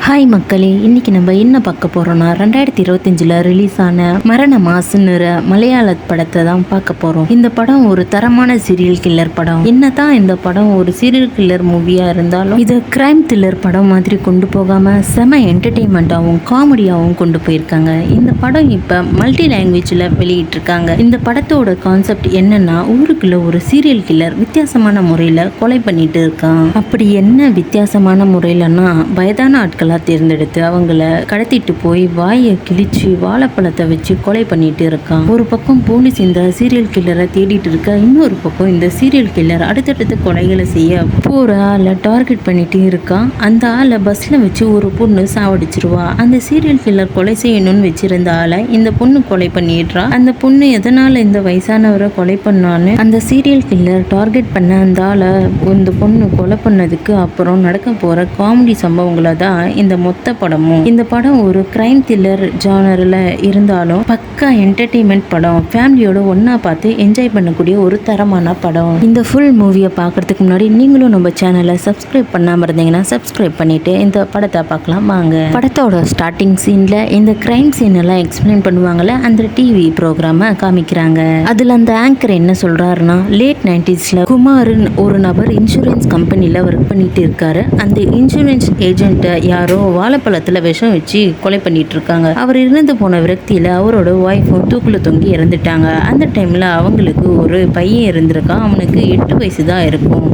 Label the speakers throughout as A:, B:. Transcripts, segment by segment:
A: Hi மக்களே, இன்னைக்கு நம்ம என்ன பார்க்க போறோம்னா 2025 ரிலீஸ் ஆன மரண மாசுன்னுற மலையாள படத்தை தான் பார்க்க போறோம். இந்த படம் ஒரு தரமான சீரியல் கில்லர் படம். என்னதான் இந்த படம் ஒரு சீரியல் கில்லர் மூவியா இருந்தாலும் இது கிரைம் த்ரில்லர் படம் மாதிரி கொண்டு போகாம செம என்டர்டெயின்மெண்ட்டாகவும் காமெடியாகவும் கொண்டு போயிருக்காங்க. இந்த படம் இப்ப மல்டி லாங்குவேஜ்ல வெளியிட்டிருக்காங்க. இந்த படத்தோட கான்செப்ட் என்னன்னா, ஊருக்குள்ள ஒரு சீரியல் கில்லர் வித்தியாசமான முறையில கொலை பண்ணிட்டு இருக்கான். அப்படி என்ன வித்தியாசமான முறையிலன்னா, வயதான ஆட்களா தேர்ந்தெடுத்து அவங்கள கடத்திட்டு போய் வாயை கிழிச்சு வாழைப்பழத்தை வச்சு கொலை பண்ணிட்டு இருக்கான். ஒரு பக்கம் போலீஸ் இந்த சீரியல் கில்லரை தேடிட்டு இருக்க, இன்னொரு பக்கம் இந்த சீரியல் கில்லர் அடுத்தடுத்து கொலைகளை செய்ய போற ஆளை டார்கெட் பண்ணிட்டு இருக்கான். அந்த ஆளை பஸ்ல வச்சு ஒரு பொண்ணு சாவடிச்சிருவா. அந்த சீரியல் கில்லர் கொலை செய்யணும்னு வச்சிருந்த ஆளை இந்த பொண்ணு கொலை பண்ணிடுறா. அந்த பொண்ணு எதனால இந்த வயசானவரை கொலை பண்ணான்னு அந்த சீரியல் கில்லர் டார்கெட் பண்ண அந்த ஆளை இந்த பொண்ணு கொலை பண்ணதுக்கு அப்புறம் நடக்க போற காமெடி சம்பவங்களை தான் இந்த மொத்த படமும். இந்த படம் ஒரு கிரைம் த்ரில்லர் ஜானர்ல இருந்தாலும் பக்கா என்டர்டெயின்மெண்ட் படம். ஃபேமிலியோட ஒன்னா பார்த்து என்ஜாய் பண்ணக்கூடிய ஒரு தரமான படம். இந்த ஃபுல் மூவியை பார்க்கறதுக்கு முன்னாடி நீங்களும் நம்ம சேனலை சப்ஸ்கிரைப் பண்ணாம இருந்தீங்கன்னா சப்ஸ்கிரைப் பண்ணிட்டு இந்த படத்தை பார்க்கலாம் வாங்க. படத்தோட ஸ்டார்டிங் சீன்ல இந்த கிரைம் சீன் எல்லாம் எக்ஸ்பிளைன் பண்ணுவாங்கல்ல, அந்த டிவி ப்ரோக்ராம காமிக்கிறாங்க. அதுல அந்த ஆங்கர் என்ன சொல்றாருன்னா, லேட் 90s குமார்னு ஒரு நபர் இன்சூரன்ஸ் கம்பெனில ஒர்க் பண்ணிட்டு இருக்காரு. அந்த இன்சூரன்ஸ் ஏஜென்ட் யாரோ வாழைப்பழத்துல விஷம் வச்சு கொலை பண்ணிட்டு இருக்காங்க. அவர் இறந்து போன விரக்தியில அவரோட ஒய்ஃபும் தூக்குல தொங்கி இறந்துட்டாங்க. அந்த டைம்ல அவங்களுக்கு ஒரு பையன் இருந்திருக்கான். அவனுக்கு 8 வயசு தான் இருக்கும்.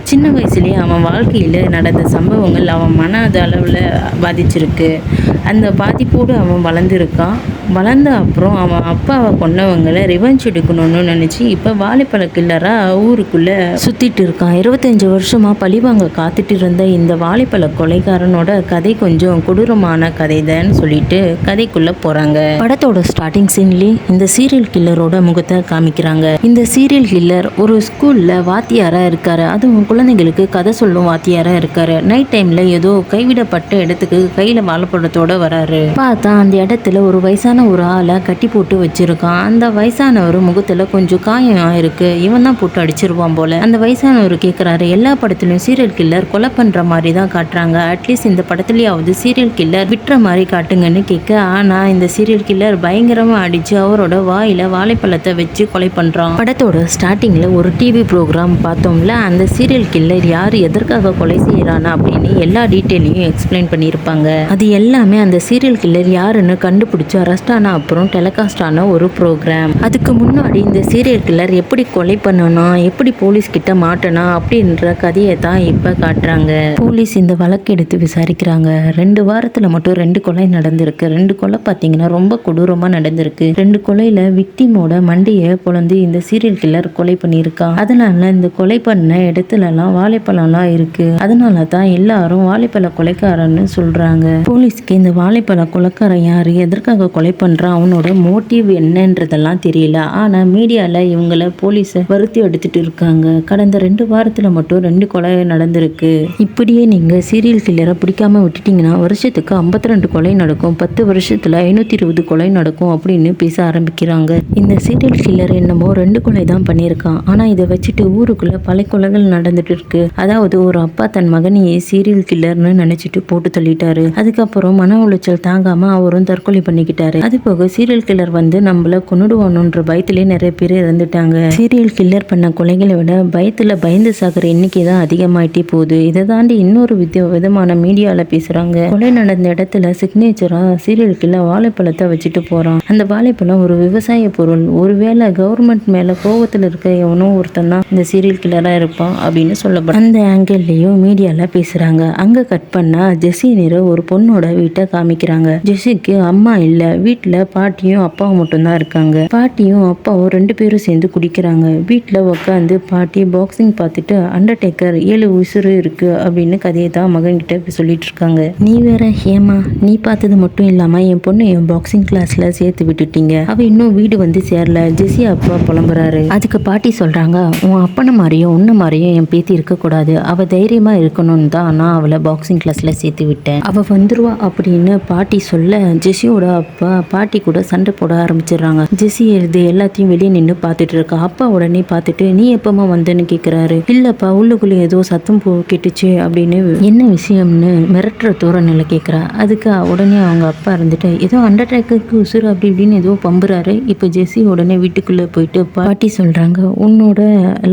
A: சின்ன வயசுலயே அவன் வாழ்க்கையில நடந்த சம்பவங்கள் அவன் மன அளவுல பாதிச்சிருக்கு. அந்த பாதிப்போடு அவன் வளர்ந்துருக்கான். வளர்ந்த அப்புறம் அவன் அப்பாவை கொண்டவங்களை ரிவெஞ்ச் எடுக்கணும்னு நினச்சி இப்போ வாழைப்பழ கில்லரா ஊருக்குள்ளே சுற்றிட்டு இருக்கான். 25 வருஷமாக பழிவாங்க காத்துட்டு இருந்த இந்த வாழைப்பழ கொலைகாரனோட கதை கொஞ்சம் கொடூரமான கதை தான் சொல்லிட்டு கதைக்குள்ளே போகிறாங்க. படத்தோட ஸ்டார்டிங் சீன்லேயே இந்த சீரியல் கில்லரோட முகத்தை காமிக்கிறாங்க. இந்த சீரியல் கில்லர் ஒரு ஸ்கூலில் வாத்தியாராக இருக்காரு. அதுவும் குழந்தைங்களுக்கு கதை சொல்லும் வாத்தியாராக இருக்காரு. நைட் டைமில் ஏதோ கைவிடப்பட்ட இடத்துக்கு கையில் வாழைப்பழத்தோட வராரு. பார்த்தா அந்த இடத்துல ஒரு வயசான ஒரு ஆளை கட்டி போட்டு வச்சிருக்கான். அந்த வயசானவர் முகத்துல கொஞ்சம் காயம் ஆயிருக்கு. இவன் தான் போட்டு அடிச்சிருவான் போல. அந்த வயசானவர் கேட்கிறாரு, எல்லா படத்துலயும் சீரியல் கில்லர் கொலை பண்ற மாதிரி தான் காட்டுறாங்க, அட்லீஸ்ட் இந்த படத்துலயாவது சீரியல் கில்லர் விட்டுற மாதிரி காட்டுங்கன்னு கேட்க, ஆனா இந்த சீரியல் கில்லர் பயங்கரமா அடிச்சு அவரோட வாயில வாழைப்பழத்தை வச்சு கொலை பண்றான். படத்தோட ஸ்டார்டிங்ல ஒரு டிவி ப்ரோக்ராம் பார்த்தோம்ல, அந்த சீரியல் கில்லர் யார் எதற்காக கொலை செய்யறானா அப்படின்னு எல்லா டீட்டெயிலையும் எக்ஸ்பிளைன் பண்ணியிருப்பாங்க. அது எல்லாமே அந்த சீரியல் கில்லர் யாருன்னு கண்டுபிடிச்சு அரெஸ்ட் ஆன அப்புறம் டெலிகாஸ்ட் ஆன ஒரு ப்ரோக்ராம். அதுக்கு முன்னாடி இந்த சீரியல் கில்லர் எப்படி கொலை பண்ணணும், எப்படி போலீஸ் கிட்ட மாட்டனா அப்படின்ற கதையை தான் இப்ப காட்டுறாங்க. போலீஸ் இந்த வழக்கு எடுத்து விசாரிக்கிறாங்க. 2 வாரத்துல மட்டும் 2 கொலை நடந்திருக்கு. 2 கொலை பாத்தீங்கன்னா ரொம்ப கொடூரமா நடந்திருக்கு. 2 கொலையில விக்டிமோட மண்டையை பொழந்து இந்த சீரியல் கில்லர் கொலை பண்ணியிருக்கான். அதனால இந்த கொலை பண்ண இடத்துல எல்லாம் வாழைப்பழம்லாம் இருக்கு. அதனால தான் எல்லாரும் வாழைப்பழ கொலைக்காரன்னு சொல்றாங்க. போலீஸ்க்கு இந்த வாழைப்பழ கொலைக்காரன் யாரு, எதற்காக கொலை பண்றான், அவனோட மோட்டிவ் என்னன்றதெல்லாம் தெரியல. ஆனா மீடியால இவங்கள போலீஸ வருத்தி எடுத்துட்டு இருக்காங்க. கடந்த 2 வாரத்துல மட்டும் 2 கொலை நடந்திருக்கு. இப்படியே நீங்க சீரியல் கில்லரை பிடிக்காம விட்டுட்டீங்கன்னா வருஷத்துக்கு 52 கொலை நடக்கும், 10 வருஷத்துல 520 கொலை நடக்கும் அப்படின்னு பேச ஆரம்பிக்கிறாங்க. இந்த சீரியல் கில்லர் என்னமோ 2 கொலை தான் பண்ணியிருக்கான். ஆனா இதை வச்சுட்டு ஊருக்குள்ள பல கொலைகள் நடந்துட்டு இருக்கு. அதாவது ஒரு அப்பா தன் மகனையே சீரியல் கில்லர்னு நினைச்சிட்டு போட்டு தள்ளிட்டாரு. அதுக்கப்புறம் மன உளைச்சல் தாங்காம அவரும் தற்கொலை பண்ணிக்கிட்டாரு. அது போக சீரியல் கில்லர் வந்து நம்மள கொன்னுடுவானுன்ற பயத்திலே நிறைய பேர் இறந்துட்டாங்க. சீரியல் கில்லர் பண்ண கொலைகளை விட பயத்துல பயந்து சாகிற எண்ணிக்கை தான் அதிகமாயிட்டே போகுது. இதை தாண்டி இன்னொரு விதமான மீடியால பேசுறாங்க. கொலை நடந்த இடத்துல சிக்னேச்சரா சீரியல் கில்லர் வாழைப்பழத்தை வச்சுட்டு போறான். அந்த வாழைப்பழம் ஒரு விவசாய பொருள். ஒருவேளை கவர்மெண்ட் மேல கோவத்துல இருக்க எவனோ ஒருத்தன் தான் இந்த சீரியல் கில்லரா இருப்பான் அப்படின்னு சொல்லப்படும். அந்த ஆங்கிள்லயும் மீடியால பேசுறாங்க. அங்க கட் பண்ணா ஜெசினிற ஒரு பொண்ணோட வீட்டை காமிக்கிறாங்க. ஜெசிக்கு அம்மா இல்ல, வீட்டுல பாட்டியும் அப்பாவும் மட்டும்தான் இருக்காங்க. பாட்டியும் அப்பாவும் 2 பேரும் சேர்ந்து குடிக்கிறாங்க. வீட்டுல உட்காந்து பாட்டி பாக்ஸிங் பார்த்துட்டு அண்டர்டேக்கர் 7 உசுறு இருக்கு அப்படின்னு கதையை தான் மகன் கிட்ட சொல்லிட்டு இருக்காங்க. நீ வேற ஹேமா, நீ பார்த்தது மட்டும் இல்லாம என் பொண்ணு என் பாக்ஸிங் கிளாஸ்ல சேர்த்து விட்டுட்டீங்க, அவ இன்னும் வீடு வந்து சேரல, ஜெசி அப்பா புலம்புறாரு. அதுக்கு பாட்டி சொல்றாங்க, உன் அப்பனை மாதிரியும் உன்ன மாதிரியும் என் பேத்தி இருக்கக்கூடாது, அவ தைரியமா இருக்கணும்னு தான் நான் அவளை பாக்ஸிங் கிளாஸ்ல சேர்த்து விட்டேன், அவ வந்துருவா அப்படின்னு பாட்டி சொல்ல ஜெசியோட அப்பா பாட்டி கூட சண்டை போட ஆரம்பிச்சிடுறாங்க. ஜெசி இது எல்லாத்தையும் வெளியே நின்று பார்த்துட்டு இருக்கா. அப்பா உடனே பார்த்துட்டு நீ எப்பமா வந்தேன்னு கேட்குறாரு. இல்லப்பா உள்ளுக்குள்ளே ஏதோ சத்தம் கேட்டுச்சு அப்படின்னு என்ன விஷயம்னு மிரட்டுற தோரணையில கேட்குறா. அதுக்கு உடனே அவங்க அப்பா இருந்துட்டு ஏதோ அண்டர்டேக்கருக்கு உசுறு அப்படி இப்படின்னு ஏதோ பம்புறாரு. இப்போ ஜெசி உடனே வீட்டுக்குள்ளே போயிட்டு பாட்டி சொல்கிறாங்க உன்னோட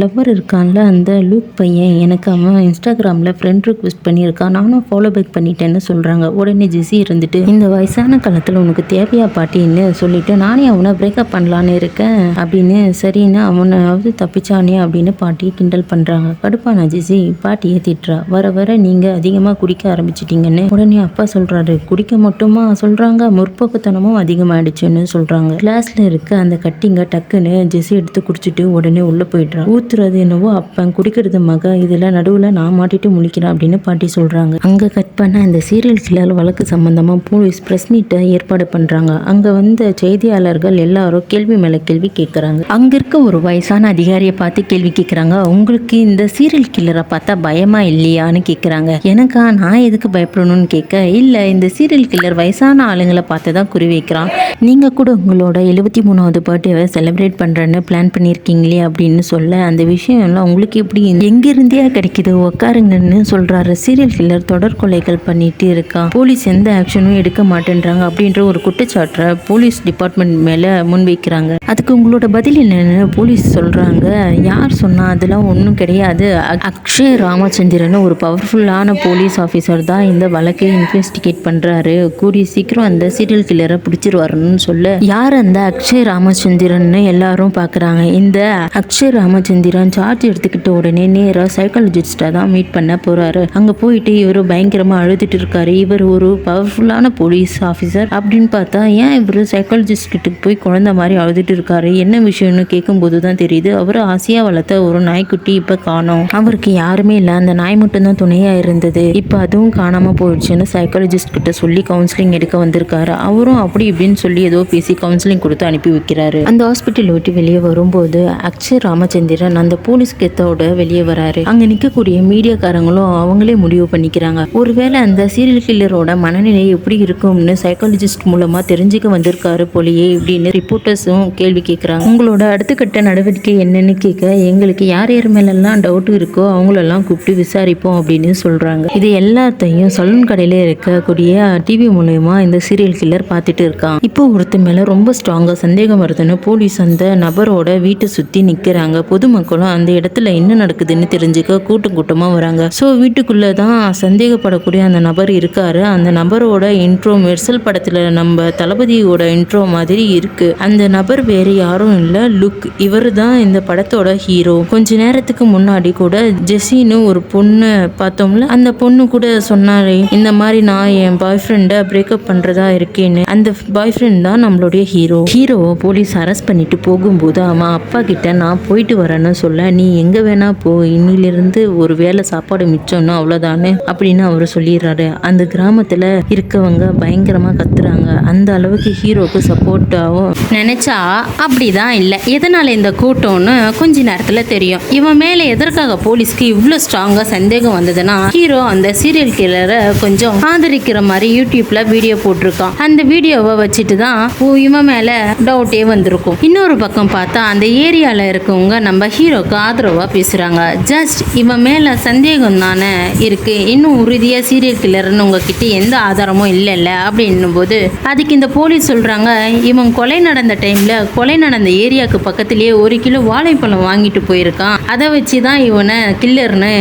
A: லவ்வர் இருக்கான்ல அந்த லூக் பையன் எனக்கு அவன் இன்ஸ்டாகிராமில் ஃப்ரெண்ட் ரிக்வெஸ்ட் பண்ணியிருக்கான், நானும் ஃபாலோ பேக் பண்ணிட்டேன்னு சொல்கிறாங்க. உடனே ஜெசி இருந்துட்டு இந்த வயசான காலத்தில் உனக்கு தேவையா பாட்டின்னு சொல்லிட்டு நானே அவனை பிரேக்கப் பண்ணலான்னு இருக்கேன் அப்படின்னு சரின்னு அவனாவது தப்பிச்சானே அப்படின்னு பாட்டியை கிண்டல் பண்ணுறாங்க. கடுப்பான ஜெசி பாட்டியை திட்டுறா. வர வர நீங்கள் அதிகமாக குடிக்க ஆரம்பிச்சிட்டிங்கன்னு. உடனே அப்பா சொல்கிறாரு குடிக்க மட்டுமா சொல்கிறாங்க, முற்போக்குத்தனமும் அதிகமாகிடுச்சுன்னு சொல்கிறாங்க. கிளாஸில் இருக்க அந்த கட்டிங்க டக்குன்னு ஜெசி எடுத்து குடிச்சிட்டு உடனே உள்ளே போயிடுறா. ஊத்துறது என்னவோ அப்பன் குடிக்கிறது மக, இதில் நடுவில் நான் மாட்டிட்டு முழிக்கிறேன் அப்படின்னு பாட்டி சொல்கிறாங்க. அங்கே கட் பண்ண அந்த சீரியல் கில்லர் வழக்கு சம்பந்தமாக போலீஸ் ப்ரெஸ் மீட்டை ஏற்பாடு பண்ணுறாங்க. அங்கே வந்த செய்தியாளர்கள் எல்லாரும் கேள்வி மேலே கேள்வி கேட்குறாங்க. அங்கே இருக்க ஒரு வயசான அதிகாரியை பார்த்து கேள்வி கேட்குறாங்க. உங்களுக்கு இந்த சீரியல் கில்லரை பார்த்தா பயமா இல்லையான்னு கேட்குறாங்க. எனக்கா நான் எதுக்கு பயப்படணும்னு கேட்க, இல்லை இந்த சீரியல் கில்லர் வயசான ஆளுங்களை பார்த்து தான் குறி வைக்கிறான், நீங்கள் கூட உங்களோட 73வது பர்த்டேவை செலிப்ரேட் பண்ணுறேன்னு பிளான் பண்ணியிருக்கீங்களே அப்படின்னு சொல்ல அந்த விஷயம் எல்லாம் உங்களுக்கு எப்படி எங்கிருந்தே கிடைக்குது உட்காருங்கன்னு சொல்கிறாரு. சீரியல் கில்லர் தொடர் கொலைகள் பண்ணிட்டு இருக்கான், போலீஸ் எந்த ஆக்ஷனும் எடுக்க மாட்டேன்றாங்க அப்படின்ற ஒரு குற்றச்சாட்டை போலீஸ் டிபார்ட்மெண்ட் மேலே முன்வைக்கிறாங்க. அதுக்கு உங்களோட பதில் என்னன்னு போலீஸ் சொல்கிறாங்க. யார் சொன்னால் அதெல்லாம் ஒன்றும் கிடையாது, அக்ஷய் ராமச்சந்திரன் ஒரு பவர்ஃபுல்லான போலீஸ் ஆஃபீஸர் தான் இந்த வழக்கை இன்வெஸ்டிகேட் பண்ணுறாரு, கூடிய சீக்கிரம் அந்த சீரியல் கில்லரை பிடிச்சிருவாருன்னு சொல்ல யார் அந்த அக்ஷய் ராமச்சந்திரன் எல்லாரும் பார்க்குறாங்க. இந்த அக்ஷய் ராமச்சந்திரன் சார்ஜ் எடுத்துக்கிட்ட உடனே நேராக சைக்காலஜிஸ்டாக தான் மீட் பண்ண போகிறாரு. அங்கே போயிட்டு இவர் பயங்கரமாக அழுதுட்டு இருக்காரு. இவர் ஒரு பவர்ஃபுல்லான போலீஸ் ஆஃபீஸர் அப்படின்னு பார்த்தா ஏன் இவர் சைக்காலஜிஸ்ட் கிட்ட போய் குழந்தை மாதிரி அழுதுட்டு இருக்காரு, என்ன விஷயம்னு கேட்கும்போது தான் தெரியுது அவர் ஆசையாக வளர்த்த ஒரு நாய்க்குட்டி இப்போ காணோம், அவருக்கு யாருமே இல்லை, அந்த நாய் மட்டும்தான் துணையாக இருந்தது, இப்போ அதுவும் காணாமல் போயிடுச்சுன்னு சைக்காலஜிஸ்ட் கிட்ட சொல்லி கவுன்சிலிங் எடுக்க வந்திருக்காரு. அவரும் அப்படி இப்படின்னு சொல்லி ஏதோ பேசி கவுன்சிலிங் கொடுத்து அனுப்பி வைக்கிறாரு. அந்த ஹாஸ்பிட்டல் விட்டு வெளியே வரும்போது அக்ஷய் ராமச்சந்திரன் அந்த போலீஸ் கெத்தோட வெளியே வராரு. அங்க நிற்கக்கூடிய மீடியாக்காரங்களும் அவங்களே முடிவு பண்ணிக்கிறாங்க, ஒருவேளை அந்த சீரியல் கில்லரோட மனநிலை எப்படி இருக்கும்னு சைக்காலஜிஸ்ட் மூலமா தெரிஞ்சுக்க வந்திருக்காரு போலியே இப்படின்னு ரிப்போர்ட்டர்ஸும் கேள்வி கேட்குறாங்க. உங்களோட அடுத்த கட்ட நடவடிக்கை என்னன்னு கேட்க எங்களுக்கு யார் யார் மேலெல்லாம் டவுட் இருக்கோ அவங்களெல்லாம் கூப்பிட்டு விசாரிப்போம் அப்படின்னு சொல்றாங்க. இது எல்லாத்தையும் சலூன் கடையில இருக்கக்கூடிய டிவி மூலமா இந்த சீரியல் கில்லர் பார்த்துட்டு இருக்கான். இப்போ ஒருத்தர் மேல ரொம்ப ஸ்ட்ராங்கா சந்தேகம் வருதுன்னு போலீஸ் அந்த நபரோட வீட்டை சுத்தி நிக்கிறாங்க. பொதுமக்களும் அந்த இடத்துல என்ன நடக்குதுன்னு தெரிஞ்சுக்க கூட்டம் கூட்டமா வராங்க. ஸோ வீட்டுக்குள்ள தான் சந்தேகப்படக்கூடிய அந்த நபர் இருக்காரு. அந்த நபரோட இன்ட்ரோ மெர்சல் படத்துல நம்ம தளபதியோட இன்ட்ரோ மாதிரி இருக்கு. அந்த நபர் வேற யாரும் இல்ல, லுக், இவர் தான் இந்த படத்தோட ஹீரோ. கொஞ்ச நேரத்துக்கு முன்னாடி கூட ஜெசின்னு ஒரு பொண்ணு பார்த்தோம்ல, அந்த பொண்ணு கூட சொன்னாரே இந்த மாதிரி நான் என் பாய் ஃப்ரெண்டை பிரேக்கப் பண்றதா இருக்கேன்னு, அந்த பாய் ஃப்ரெண்ட் தான் நம்மளுடைய ஹீரோ. ஹீரோவை போலீஸ் அரெஸ்ட் பண்ணிட்டு போகும்போது அவன் அப்பா கிட்ட நான் போயிட்டு வரேன்னு சொல்ல, நீ எங்க வேணா போ, இன்னிலிருந்து ஒரு வேளை சாப்பாடு மிச்சம்னு அவ்வளவுதானே அப்படின்னு அவர் சொல்லிடுறாரு. அந்த கிராமத்துல இருக்கவங்க பயங்கரமா கத்துறாங்க. அந்த அளவுக்கு ஹீரோக்கு சப்போர்ட்டாவும் நினைச்சா அப்படிதான் இல்லை. எதனால இந்த கூட்டம்னு கொஞ்ச நேரத்துல தெரியும். இவன் மேல எதற்காக போலீஸ்க்கு இவ்வளவு ஸ்ட்ராங்கா சந்தேகம் வந்ததுன்னா, ஹீரோ அந்த சீரியல் கில்லரை கொஞ்சம் ஆதரிக்கிற மாதிரி யூடியூப்ல வீடியோ போட்டிருக்கான். அந்த வீடியோவை வச்சுட்டு தான் இவன் மேல டவுட்டே வந்திருக்கும். இன்னொரு பக்கம் பார்த்தா அந்த ஏரியால இருக்கவங்க நம்ம ஹீரோக்கு ஆதரவா பேசுறாங்க. ஜஸ்ட் இவன் மேல சந்தேகம் தானே இருக்கு, இன்னும் உறுதியா சீரியல் கில்லர்னு உங்ககிட்ட எந்த ஆதாரமும் இல்லைல்ல அப்படின்னும் போது அதுக்கு இந்த போலீஸ் சொல்றாங்க, இவன் கொலை நடந்த டைம்ல கொலை நடந்த ஏரியாவுக்கு பக்கத்திலேயே 1 கிலோ வாழைப்பழம் வாங்கிட்டு போயிருக்கான், அதை வச்சுதான் இவனை கில்லர்னு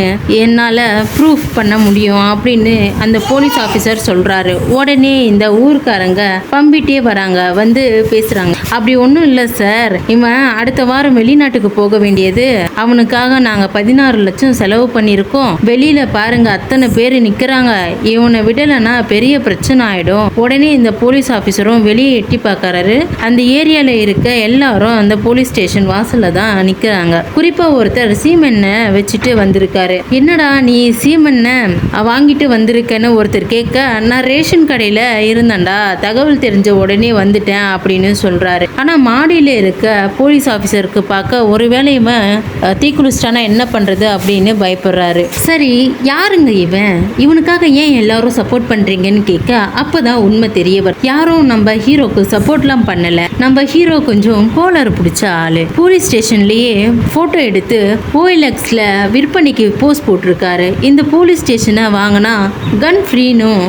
A: என்னால ப்ரூஃப் பண்ண முடியும் அப்படின்னு அந்த போலீஸ் ஆஃபீஸர் சொல்றாரு. உடனே இந்த ஊர்க்காரங்க பம்பிட்டே வராங்க, வந்து பேசுறாங்க. அப்படி ஒன்றும் இல்லை சார், இவன் அடுத்த வாரம் வெளிநாட்டுக்கு போக வேண்டியது, அவனுக்காக நாங்கள் 16 லட்சம் செலவு பண்ணியிருக்கோம், வெளியில பாருங்க அத்தனை பேர் நிற்கிறாங்க, இவனை விடலைன்னா பெரிய பிரச்சனை ஆயிடும். உடனே இந்த போலீஸ் ஆஃபீஸரும் வெளியே எட்டி பார்க்கறாரு. அந்த ஏரியால இருக்க எல்லாரும் அந்த போலீஸ் ஸ்டேஷன் வாசல்ல தான் நிக்கிறாங்க. குறிப்பா ஒருத்தர் சீமெண்ணை வச்சுட்டு வந்திருக்காரு. என்னடா நீ சீமெண்ணை வாங்கிட்டு வந்திருக்கன்னு ஒருத்தர் கேட்க, நான் ரேஷன் கடையில இருந்தேன்டா, தகவல் தெரிஞ்ச உடனே வந்துட்டேன் அப்படின்னு சொல்றாரு. ஆனா மாடியில இருக்க போலீஸ் ஆபீசருக்கு பார்க்க ஒருவேளை இவன் தீக்குளிச்சிட்டானா என்ன பண்றது அப்படின்னு பயப்படுறாரு. சரி, யாருங்க இவனுக்காக ஏன் எல்லாரும் சப்போர்ட் பண்றீங்கன்னு கேட்க, அப்பதான் உண்மை தெரிய வரும். யாரும் நம்ம ஹீரோக்கு சப்போர்ட்லாம் பண்ணல. நம்ம ஹீரோ கொஞ்சம் கோளாறு பிடிச்ச ஆளு. போலீஸ் ஸ்டேஷன்லயே போட்டோ எடுத்து OLXல விற்பனைக்கு போஸ்ட் போட்டிருக்காரு. இந்த போலீஸ் ஸ்டேஷனை வாங்கினா கன் ஃப்ரீனும்,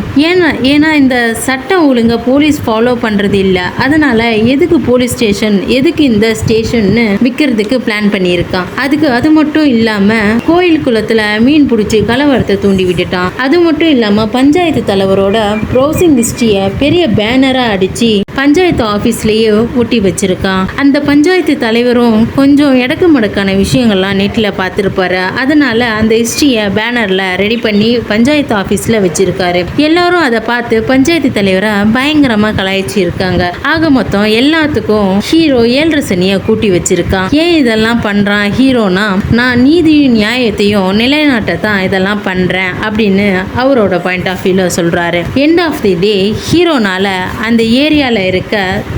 A: ஏன்னா இந்த சட்டம் ஒழுங்கா போலீஸ் ஃபாலோ பண்றது இல்ல, அதனால எதுக்கு போலீஸ் ஸ்டேஷன், எதுக்கு இந்த ஸ்டேஷன்னு விற்கிறதுக்கு பிளான் பண்ணியிருக்கான். அது மட்டும் இல்லாம கோயில் குளத்துல மீன் பிடிச்சி கலவரத்தை தூண்டி விட்டுட்டான். அது மட்டும் இல்லாம பஞ்சாயத்து தலைவரோட ப்ரௌசிங் ஹிஸ்டரிய பெரிய பேனரா அடிச்சு பஞ்சாயத்து ஆபீஸ்லயே ஒட்டி வச்சிருக்கான். அந்த பஞ்சாயத்து தலைவரும் கொஞ்சம் எடக்கு மடக்கான விஷயங்கள்லாம் நெட்ல பார்த்திருப்பாரு. அதனால அந்த ஹிஸ்டரிய பேனர்ல ரெடி பண்ணி பஞ்சாயத்து ஆபீஸ்ல வச்சிருக்காரு. எல்லாரும் அதை பார்த்து பஞ்சாயத்து தலைவரை பயங்கரமா கலாய்ச்சி இருக்காங்க. ஆக மொத்தம் எல்லாத்துக்கும் ஹீரோ 7 சனிய கூட்டி வச்சிருக்கான். ஏன் இதெல்லாம் பண்றான் ஹீரோனா, நான் நீதியும் நியாயத்தையும் நிலைநாட்டத்தான் இதெல்லாம் பண்றேன் அப்படின்னு அவரோட பாயிண்ட் ஆஃப் வியூல சொல்றாரு. எண்ட் ஆஃப் தி டே ஹீரோனால அந்த ஏரியால இருக்க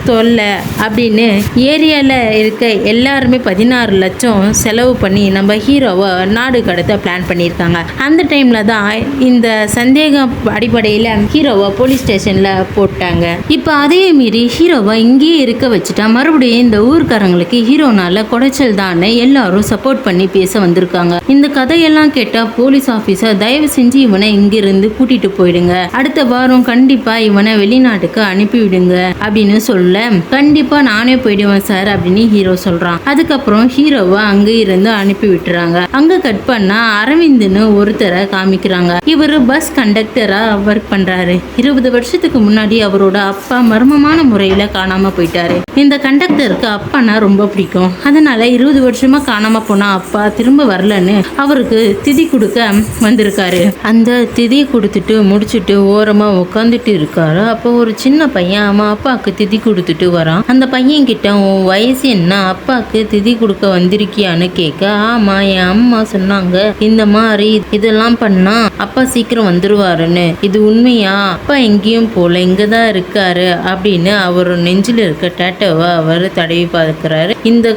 A: தொல்லை அப்படின்னு ஏரியால இருக்க எல்லாருமே 16 லட்சம் செலவு பண்ணி நம்ம ஹீரோவை நாடு கடத்த பிளான் பண்ணியிருக்காங்க. அந்த டைம்ல தான் இந்த சந்தேகம் அடிப்படையில் ஹீரோவை போலீஸ் ஸ்டேஷன்ல போட்டாங்க. இப்போ அதே மீறி ஹீரோவை இங்கேயே இருக்க வச்சுட்டா மறுபடியும் இந்த ஊர்க்காரங்களுக்கு ஹீரோனால குடைச்சல் தான் எல்லாரும் சப்போர்ட் பண்ணி பேச வந்திருக்காங்க. இந்த கதையெல்லாம் கேட்டா போலீஸ் ஆபீசர் தயவு செஞ்சு இவனை இங்கிருந்து கூட்டிட்டு போயிடுங்க, அடுத்த வாரம் கண்டிப்பா இவனை வெளிநாட்டுக்கு அனுப்பிவிடுங்க அப்படின்னு சொல்ல, கண்டிப்பா நானே போயிடுவேன் சார் அப்படின்னு ஹீரோ சொல்றான். அதுக்கப்புறம் ஹீரோவை அங்க இருந்து அனுப்பி விட்டுறாங்க. அங்க கட் பண்ணா அரவிந்த்னு ஒருத்தரை காமிக்கிறாங்க. இவரு பஸ் கண்டக்டரா ஒர்க் பண்றாரு. 20 வருஷத்துக்கு முன்னாடி அவரோட அப்பா மர்மமான முறையில காணாம போயிட்டாரு. இந்த கண்டக்டருக்கு அப்பானா ரொம்ப பிடிக்கும். அதனால 20 வருஷமா காணாம போனா அப்பா திரும்ப வரலன்னு அவருக்கு திதி கொடுக்க வந்திருக்காரு. அந்த திதி கொடுத்துட்டு முடிச்சுட்டு ஓரமா உட்காந்துட்டு இருக்காரு. அப்போ ஒரு சின்ன பையன் அவன் அப்பாவுக்கு திதி கொடுத்துட்டு வரான். அந்த பையன் கிட்ட உன் வயசு என்ன, அப்பாவுக்கு திதி கொடுக்க வந்திருக்கியான்னு கேட்க, ஆமா என் அம்மா சொன்னாங்க இந்த மாதிரி இதெல்லாம் பண்ணா அப்பா சீக்கிரம் வந்துருவாருன்னு. இது உண்மையா? அப்பா எங்கேயும் போல, இங்கதான் இருக்காரு அப்படின்னு அவர் நெஞ்சில் இருக்க டேட்டோவை அவர் தடவி பார்க்கிறாரு. இந்த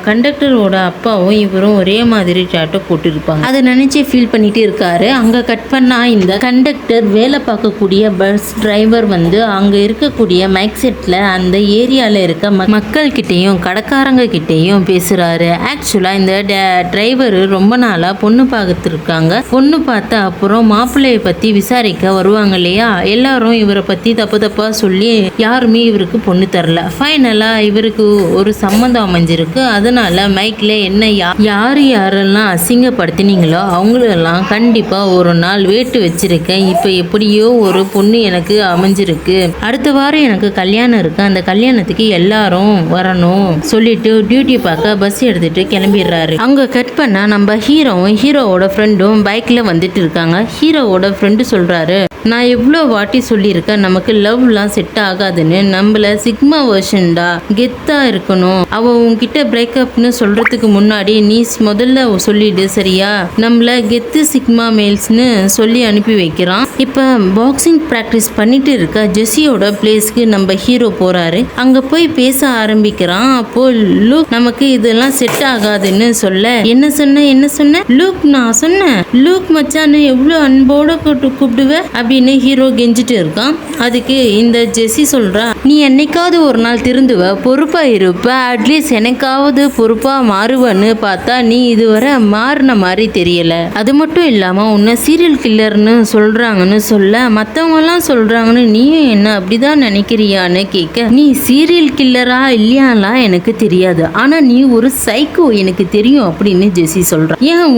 A: கண்டக்டரோட அப்பாவும் இவரும் ஒரே மாதிரி டேட்டோ போட்டிருப்பாங்க. அதை நினைச்சு ஃபீல் பண்ணிட்டு இருக்காரு. அங்க கட் பண்ணா இந்த கண்டக்டர் வேலை பார்க்கக்கூடிய பஸ் டிரைவர் வந்து அங்க இருக்கக்கூடிய மைக் செட்ல அந்த ஏரியால இருக்க மக்கள் கிட்டையும் கடைக்காரங்க கிட்டையும் பேசுறாரு. ஆக்சுவலா இந்த டிரைவர் ரொம்ப நாளா பொண்ணு பார்த்துருக்காங்க. பொண்ணு பார்த்தா அப்புறம் மாப்பிள்ளைய பத்தி விசாரிக்க வருவாங்க இல்லையா, எல்லாரும் இவரை பத்தி தப்பா சொல்லி யாருமே இவருக்கு பொண்ணு தரல. ஃபைனலா இவருக்கு ஒரு சம்மந்தம் அமைஞ்சிருக்கு. அதனால மைக்ல என்ன யாரெல்லாம் அசிங்கப்படுத்தினீங்களோ அவங்களெல்லாம் கண்டிப்பா ஒரு நாள் வேட்டு வச்சிருக்கேன். இப்ப எப்படியோ ஒரு பொண்ணு எனக்கு அமைஞ்சிருக்கு, அடுத்த வாரம் எனக்கு கல்யாணம் இருக்கு, அந்த கல்யாணத்துக்கு எல்லாரும் வரணும் சொல்லிட்டு டியூட்டி பார்க்க பஸ் எடுத்துட்டு கிளம்பிடுறாரு. அங்க கட் பண்ணா நம்ம ஹீரோவும் ஹீரோவோட ஃப்ரெண்டும் பைக்ல வந்துட்டு இருக்காங்க. ஹீரோவோட ஃப்ரெண்டு சொல்றாரு, நான் எவ்வளோ வாட்டி சொல்லியிருக்கேன் நமக்கு லவ்லாம் செட் ஆகாதுன்னு, நம்மள சிக்மா வெர்ஷன்டா, கெத்தா இருக்கணும், அவ உன்கிட்ட பிரேக்கப்னு சொல்றதுக்கு முன்னாடி நீ முதல்ல சொல்லிடு சரியா, நம்மள கெத்து சிக்மா மேல்ஸ்னு சொல்லி அனுப்பி வைக்கிறான். இப்போ பாக்ஸிங் ப்ராக்டிஸ் பண்ணிட்டு இருக்க ஜெஸியோட பிளேஸ்க்கு நம்ம ஹீரோ போறாரு. அங்க போய் பேச ஆரம்பிக்கிறான். அப்போ லூக் நமக்கு இதெல்லாம் செட் ஆகாதுன்னு சொல்ல, என்ன சொன்ன லூக், நான் சொன்னேன் லூக் மச்சான்னு எவ்வளோ அன்போட கூப்பிடுவ அப்படின்னு ஹீரோ கெஞ்சிட்டு இருக்கான். அதுக்கு இந்த ஜெஸி சொல்றா, நீ என்னைக்காவது ஒரு நாள் திருந்துவ, பொறுப்பா இருப்ப, அட்லீஸ்ட் எனக்காவது பொறுப்பா மாறுவன்னு பார்த்தா நீ இதுவரை மாறின மாதிரி தெரியல. அது மட்டும் இல்லாம உன்னை சீரியல் கில்லர்னு சொல்றாங்கன்னு சொல்ல, மத்தவங்க எல்லாம் சொல்றாங்கன்னு நீயும் என்ன அப்படிதான் நினைக்கிறியான்னு கேட்க, நீ சீரியல் கில்லரா இல்லையாலாம் எனக்கு தெரியாது, ஆனா நீ ஒரு சைக்கோ எனக்கு தெரியும் அப்படின்னு ஜெஸி சொல்றான். ஏன்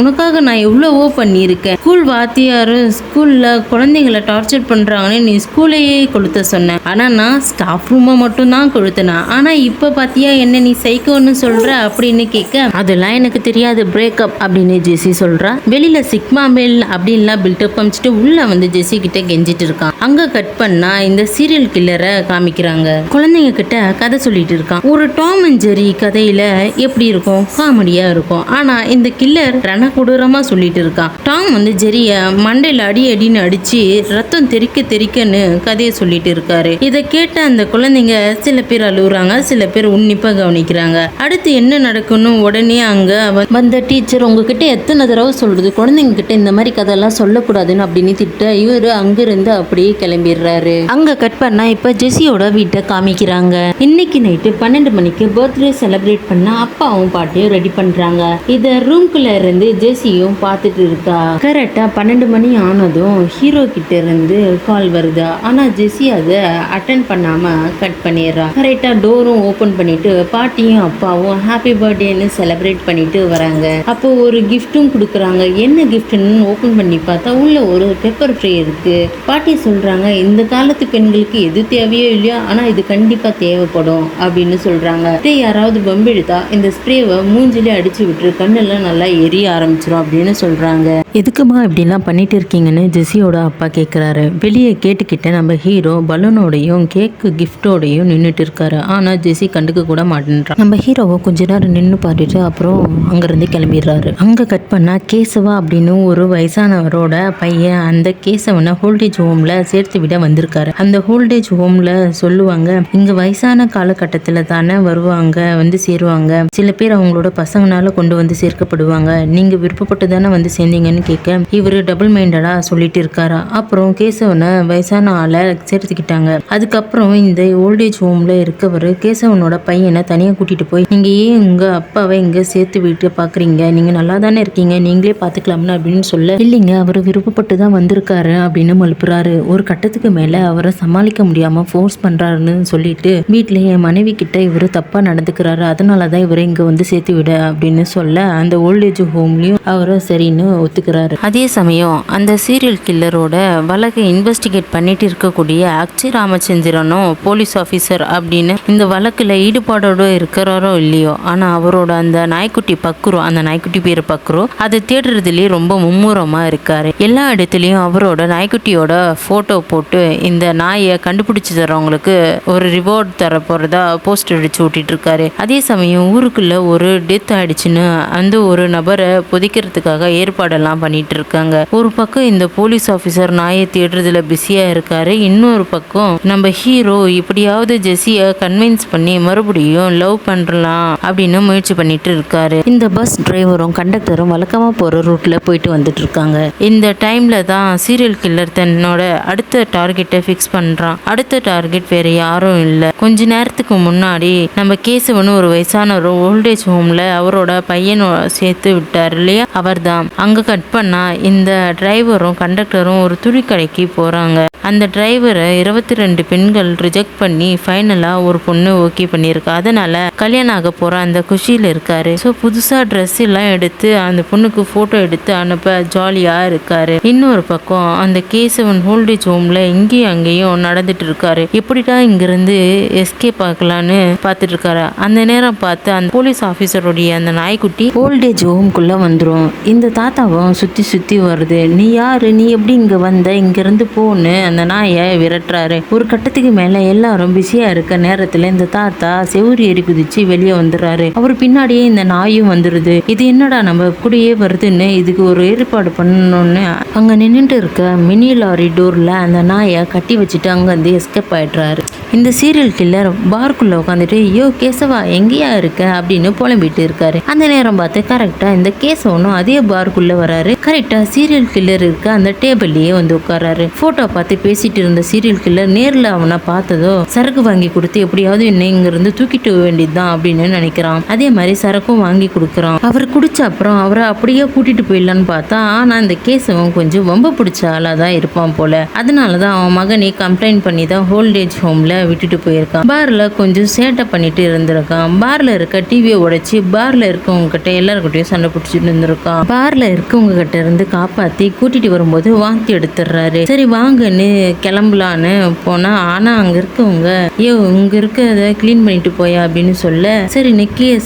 A: உனக்காக நான் எவ்வளவோ பண்ணியிருக்கேன். ஸ்கூல் வாத்தியாரு ஸ்கூல்ல குழந்தைங்களை டார்ச்சர் பண்றாங்கன்னு நீ ஸ்கூலையே கொளுத்த சொன்ன, ஆனா நான் ஸ்டாஃப் ரூமை மட்டும் தான் கொளுத்தினேன், ஆனா இப்ப பாத்தியா என்ன நீ சைக்கோன்னு சொல்ற அப்படின்னு கேட்க, அதெல்லாம் எனக்கு தெரியாது, பிரேக்கப் அப்படின்னு ஜெசி சொல்றா. வெளியில சிக்மா மேல் அப்படின்லாம் பில்டப் காமிச்சிட்டு உள்ள வந்து ஜெசி கிட்ட கெஞ்சிட்டு இருக்கான். அங்க கட் பண்ணா இந்த சீரியல் கில்லரை காமிக்கிறாங்க. குழந்தைங்க கிட்ட கதை சொல்லிட்டு இருக்கான். ஒரு டாம் அண்ட் ஜெரி கதையில எப்படி இருக்கும், காமெடியா இருக்கும். ஆனா இந்த கில்லர் ரணகொடூரமா சொல்லிட்டு இருக்கான். டாம் வந்து ஜெரிய மண்டையில அடி அடின்னு அடிச்சு ரத்தம் தெறிக்க தெறிக்கன்னு கதையை சொல்லிட்டு இருக்காரு. இதை கேட்ட அந்த குழந்தைங்க சில பேர் அழுகுறாங்க, சில பேர் உன்னிப்பா கவனிக்கிறாங்க. அடுத்து என்ன நடக்குன்னு உடனே அங்க வந்த டீச்சர், உங்ககிட்ட எத்தனை தடவை சொல்றது குழந்தைங்க கிட்ட இந்த மாதிரி கதையெல்லாம் சொல்லக்கூடாதுன்னு அப்படின்னு திட்ட இவரு அங்கிருந்து அப்படியே கிளம்பிடுறாரு. அங்க கட் பண்ணா இப்ப ஜெசியோட வீட்டை காமிக்கிறாங்க. இன்னைக்கு நைட்டு 12 மணிக்கு பர்த்டே செலிப்ரேட் பண்ண அப்பாவும் பாட்டியும் ரெடி பண்றாங்க. இத ரூம்குள்ள இருந்து ஜெசியும் பார்த்துட்டு இருக்கா. கரெக்டா 12 மணி ஆனதும் ஹீரோ கிட்ட இருந்து கால் வருதா. ஆனா ஜெசி அதை அட்டென்ட் பண்ணாம கட் பண்ணிடுறா. கரெக்டா டோரும் ஓபன் பண்ணிட்டு பாட்டியும் அப்பாவும் ஹாப்பி பர்த்டேன்னு செலிப்ரேட் பண்ணிட்டு வராங்க. அப்போ ஒரு கிஃப்ட்டும் கொடுக்குறாங்க. என்ன கிஃப்ட்னு ஓபன் பண்ணி பார்த்தா உள்ள ஒரு பெப்பர் ட்ரே இருக்கு. பாட்டி சொல்றாங்க, இந்த காலத்து பெண்களுக்கு எது தேவையோ இல்லையோ ஆனா இது கண்டிப்பா தேவைப்படும் அப்படின்னு சொல்றாங்க. யாராவது பம்பு எடுத்தா இந்த ஸ்ப்ரேவை மூஞ்சிலே அடிச்சு விட்டு கண்ணெல்லாம் நல்லா எரிய ஆரம்பிச்சிடும் அப்படின்னு சொல்றாங்க. எதுக்குமா இப்படிலாம் பண்ணிட்டு இருக்கீங்கன்னு ஜெசியோட அப்பா கேட்குறாரு. வெளியே கேட்டுக்கிட்ட நம்ம ஹீரோ பலூனோடையும் கேக்கு கிஃப்டோடையும் நின்றுட்டு இருக்காரு. ஆனால் ஜெசி கண்டுக்க கூட மாட்டேன்றான். நம்ம ஹீரோவை கொஞ்ச நேரம் நின்று பார்த்துட்டு அப்புறம் அங்கேருந்து கிளம்பிடுறாரு. அங்கே கட் பண்ணால் கேசவா அப்படின்னு ஒரு வயசானவரோட பையன் அந்த கேசவனை ஹோல்டேஜ் ஹோமில் சேர்த்து விட வந்திருக்காரு. அந்த ஹோல்டேஜ் ஹோமில் சொல்லுவாங்க, இங்கே வயசான காலகட்டத்தில் தானே வருவாங்க, வந்து சேருவாங்க. சில பேர் அவங்களோட பசங்கனால கொண்டு வந்து சேர்க்கப்படுவாங்க. நீங்கள் விருப்பப்பட்டு தானே வந்து சேர்ந்தீங்கன்னு கேட்க இவர் டபுள் மைண்டடா சொல்லிட்டு இருக்காரா. அப்புறம் கேசவனை வயசான ஆளை சேர்த்துக்கிட்டாங்க. அதுக்கப்புறம் இந்த ஓல்டேஜ் ஹோம்ல இருக்கவர் கேசவனோட பையனை தனியாக கூட்டிட்டு போய், நீங்க ஏன் உங்க அப்பாவை இங்க சேர்த்து விட்டு பாக்குறீங்க, நீங்க நல்லா தானே இருக்கீங்க, நீங்களே பாத்துக்கலாம்னு அப்படின்னு சொல்ல, இல்லைங்க அவர் விருப்பப்பட்டு தான் வந்திருக்காரு அப்படின்னு மழுப்புறாரு. ஒரு கட்டத்துக்கு மேல அவரை சமாளிக்க முடியாம ஃபோர்ஸ் பண்றாருன்னு சொல்லிட்டு வீட்டுல என் மனைவி கிட்ட இவரு தப்பா நடந்துக்கிறாரு, அதனாலதான் இவரை இங்க வந்து சேர்த்து விட அப்படின்னு சொல்ல அந்த ஓல்டேஜ் ஹோம்லயும் அவரை சரின்னு ஒத்துக்கிறாரு. அதே சமயம் அந்த சீரியல் கில்லரோட வழக்கை இன்வெஸ்டிகேட் பண்ணிட்டு இருக்கக்கூடிய அக்ஷய் ராமச்சந்திரனும் போலீஸ் ஆஃபீஸர் அப்படின்னு இந்த வழக்குல ஈடுபாடோட இருக்கிறாரோ இல்லையோ, ஆனா அவரோட அந்த நாய்க்குட்டி பக்குரு, அந்த நாய்க்குட்டி பேரு பக்குரு, அதை தேடுறதுலயே ரொம்ப மும்முரமா இருக்காரு. எல்லா இடத்துலயும் அவரோட நாய்க்குட்டியோட போட்டோ போட்டு இந்த நாயை கண்டுபிடிச்சு தரவங்களுக்கு ஒரு ரிவார்ட் தர போறதா போஸ்டர் அடிச்சு விட்டுட்டு இருக்காரு. அதே சமயம் ஊருக்குள்ள ஒரு டெத் ஆயிடுச்சுன்னு அந்த ஒரு நபரை புதைக்கிறதுக்காக ஏற்பாடெல்லாம் பண்ணிட்டு இருக்காங்க. ஒரு பக்கம் இந்த போலீஸ் ஆஃபீஸர் நாயை தேடுறதுல பிஸியா இருக்காரு. இன்னொரு பக்கம் நம்ம ஹீரோ இப்படியாவது ஜெசியை கன்வின்ஸ் பண்ணி மறுபடியும் லவ் பண்ணலாம் அப்படின்னு முயற்சி பண்ணிட்டு இருக்காரு. இந்த பஸ் டிரைவரும் கண்டக்டரும் வழக்கமா போற ரூட்ல போயிட்டு வந்துட்டு இருக்காங்க. இந்த டைம்ல தான் சீரியல் கில்லர் தன்னோட அடுத்த டார்கெட்டை ஃபிக்ஸ் பண்றான். அடுத்த டார்கெட் வேற யாரும் இல்ல, கொஞ்ச நேரத்துக்கு முன்னாடி நம்ம கேசவன் ஒரு வயசான ஒரு ஓல்டேஜ் ஹோம்ல அவரோட பையனை சேர்த்து விட்டார் இல்லையா, அவர் தான். அங்க கட் பண்ணா இந்த டிரைவரும் கண்டக்டரும் ஒரு துணி கடைக்கு போறாங்க. அந்த டிரைவரை 22 பெண்கள் ரிஜெக்ட் பண்ணி ஃபைனலா ஒரு பொண்ணு ஓகே பண்ணியிருக்கா. அதனால கல்யாணம் ஆக போற அந்த குஷியில இருக்காரு. ஸோ புதுசா ட்ரெஸ் எல்லாம் எடுத்து அந்த பொண்ணுக்கு போட்டோ எடுத்து அனுப்ப ஜாலியா இருக்காரு. இன்னொரு பக்கம் அந்த கேசவன் ஓல்டேஜ் ஹோம்ல இங்கேயும் அங்கேயும் நடந்துட்டு இருக்காரு. எப்படிடா இங்கிருந்து எஸ்கேப் ஆகலான்னு பார்த்துட்டு இருக்காரு. அந்த நேரம் பார்த்து அந்த போலீஸ் ஆஃபீஸருடைய அந்த நாய்க்குட்டி ஓல்டேஜ் ஹோம்குள்ள வந்துடும். இந்த தாத்தாவும் சுத்தி சுத்தி வருது. நீ யாரு, நீ எப்படி இங்க வந்த, இங்க இருந்து போன்னு அந்த நாயை விரட்டுறாரு. ஒரு கட்டத்துக்கு மேல எல்லாரும் பிஸியா இருக்க நேரத்துல இந்த தாத்தா செவுரி ஏறி குதிச்சு வெளியே வந்துடுறாரு. அவர் பின்னாடியே இந்த நாயும் வந்துருது. இது என்னடா நம்ம கூடயே வருதுன்னு இதுக்கு ஒரு ஏற்பாடு பண்ணணும்னு அங்க நின்றுட்டு இருக்க மினி லாரி டோர்ல அந்த நாயை கட்டி வச்சுட்டு அங்க வந்து எஸ்கேப் ஆயிடுறாரு. இந்த சீரியல் கில்லர் பார்க்குள்ள உட்காந்துட்டு, யோ கேசவா எங்கேயா இருக்க அப்படின்னு புலம்பிட்டு இருக்காரு. அந்த நேரம் பார்த்து கரெக்டா இந்த கேசவனும் அதே பார்க்குள்ள வராரு. கரெக்டா சீரியல் கில்லர் இருக்க அந்த டேபிள்லயே வந்து உட்காராரு. போட்டோ பார்த்து பேசிட்டு இருந்த சீரியல் கில்லர் நேர்ல அவனை பார்த்ததோ சரக்கு வாங்கி கொடுத்து எப்படியாவது என்ன இங்க இருந்து தூக்கிட்டு வேண்டியதுதான் அப்படின்னு நினைக்கிறான். அதே மாதிரி சரக்கும் வாங்கி கொடுக்குறான். அவர் குடிச்ச அப்புறம் அவரை அப்படியே கூட்டிட்டு போயிடலான்னு பார்த்தா, ஆனா இந்த கேசவன் கொஞ்சம் வம்ப பிடிச்ச ஆளா தான் இருப்பான் போல. அதனாலதான் அவன் மகனை கம்ப்ளைண்ட் பண்ணி தான் ஓல்டேஜ் ஹோம்ல விட்டுட்டு போயிருக்கான். பார்ல கொஞ்சம் சேட்டை பண்ணிட்டு இருந்திருக்கான். பார்ல இருக்க டிவியை உடைச்சு பார்ல இருக்கவங்க கிட்ட எல்லாருக்கிட்டையும் சண்டை பிடிச்சிட்டு இருந்திருக்கான். பார்ல இருக்கவங்க கிட்ட இருந்து காப்பாத்தி கூட்டிட்டு வரும்போது வாந்தி எடுத்துடுறாரு. சரி வாங்கன்னு கிளம்பலான்னு போனா ஆனா அங்க இருக்கவங்க இங்க இருக்கிறத கிளீன் பண்ணிட்டு போயா அப்படின்னு சொல்ல சரி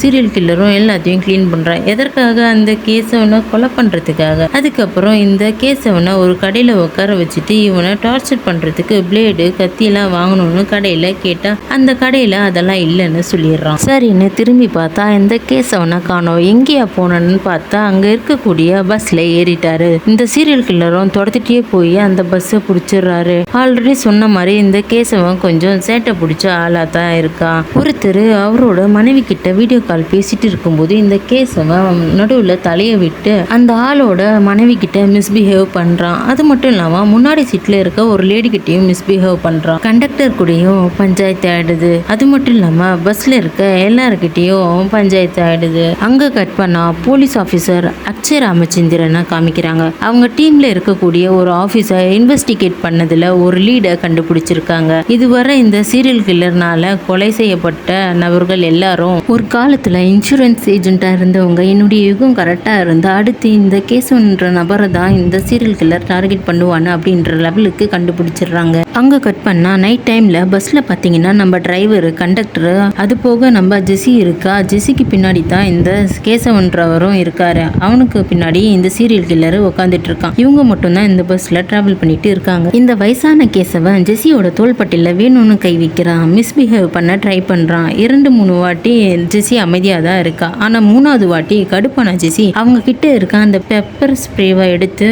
A: சீரியல் கில்லரும் எல்லாத்தையும் கிளீன் பண்றான். எதற்காக? அந்த கேசவனை கொலை பண்றதுக்காக. அதுக்கப்புறம் இந்த கேசவனை ஒரு கடையில உட்கார வச்சுட்டு இவனை டார்ச்சர் பண்றதுக்கு பிளேடு கத்தியெல்லாம் வாங்கணும்னு கடையில கேட்டா அந்த கடையில அதெல்லாம் இல்லைன்னு சொல்லிடுறான். சரின்னு திரும்பி பார்த்தா இந்த கேசவனை காணோம். எங்கேயா போனன்னு பார்த்தா அங்க இருக்கக்கூடிய பஸ்ல ஏறிட்டாரு. இந்த சீரியல் கில்லரும் துரத்திட்டே போய் அந்த பஸ்ஸை பிடிச்சிடுறாரு. ஆல்ரெடி சொன்ன மாதிரி இந்த கேசவன் கொஞ்சம் சேட்டை பிடிச்ச ஆளா தான் இருக்கான். ஒருத்தர் அவரோட மனைவி கிட்ட வீடியோ கால் பேசிட்டு இருக்கும்போது இந்த கேசவன் நடுவுல தலையை விட்டு அந்த ஆளோட மனைவி கிட்ட மிஸ்பிஹேவ் பண்றான். அது மட்டும் இல்லாம முன்னாடி சீட்ல இருக்க ஒரு லேடி கிட்டையும் மிஸ்பிஹேவ் பண்றான். கண்டக்டர் கூடயும் பஞ்சாயத்து ஆயிடுது. அது மட்டும் இல்லாம பஸ்ல இருக்க எல்லாருக்கிட்டையும் பஞ்சாயத்து ஆயிடுது. அங்க கட் பண்ணா போலீஸ் ஆபீசர் அக்ஷய் ராமச்சந்திரனை காமிக்கிறாங்க. அவங்க டீம்ல இருக்கக்கூடிய ஒரு ஆபீசர் இன்வெஸ்டிகேட் பண்ணதுல ஒரு லீடை கண்டுபிடிச்சிருக்காங்க. இதுவரை இந்த சீரியல் கில்லர்னால கொலை செய்யப்பட்ட நபர்கள் எல்லாரும் ஒரு காலத்துல இன்சூரன்ஸ் ஏஜென்ட்டா இருந்தவங்க. என்னுடைய யுகம் கரெக்டா இருந்தா அடுத்து இந்த கேசவன்ற நபரை தான் இந்த சீரியல் கில்லர் டார்கெட் பண்ணுவானு அப்படின்ற லெவலுக்கு கண்டுபிடிச்சிடுறாங்க. அங்க கட் பண்ணா நைட் டைம்ல பஸ்ல பாத்தீங்கன்னா நம்ம டிரைவர் கண்டக்டர் அது போக நம்ம ஜெசி இருக்கா. ஜெசிக்கு பின்னாடி தான் இந்த கேசவன்றவரும் இருக்காரு. அவனுக்கு பின்னாடி இந்த சீரியல் கில்லர் உட்காந்துட்டு இருக்கான். இவங்க மட்டும் தான் இந்த பஸ்ல டிராவல் பண்ணிட்டு இருக்காங்க. இந்த வயசான கேசவன் ஜெசியோட தோள்பட்டில வேணும்னு கை வைக்கிறான். மிஸ்பிஹேவ் பண்ண ட்ரை பண்றான். 2-3 வாட்டி ஜெசி அமைதியா தான் இருக்கா. ஆனா 3வது வாட்டி கடுப்பான ஜெசி அவங்க கிட்ட இருக்க அந்த பெப்பர் ஸ்ப்ரேவை எடுத்து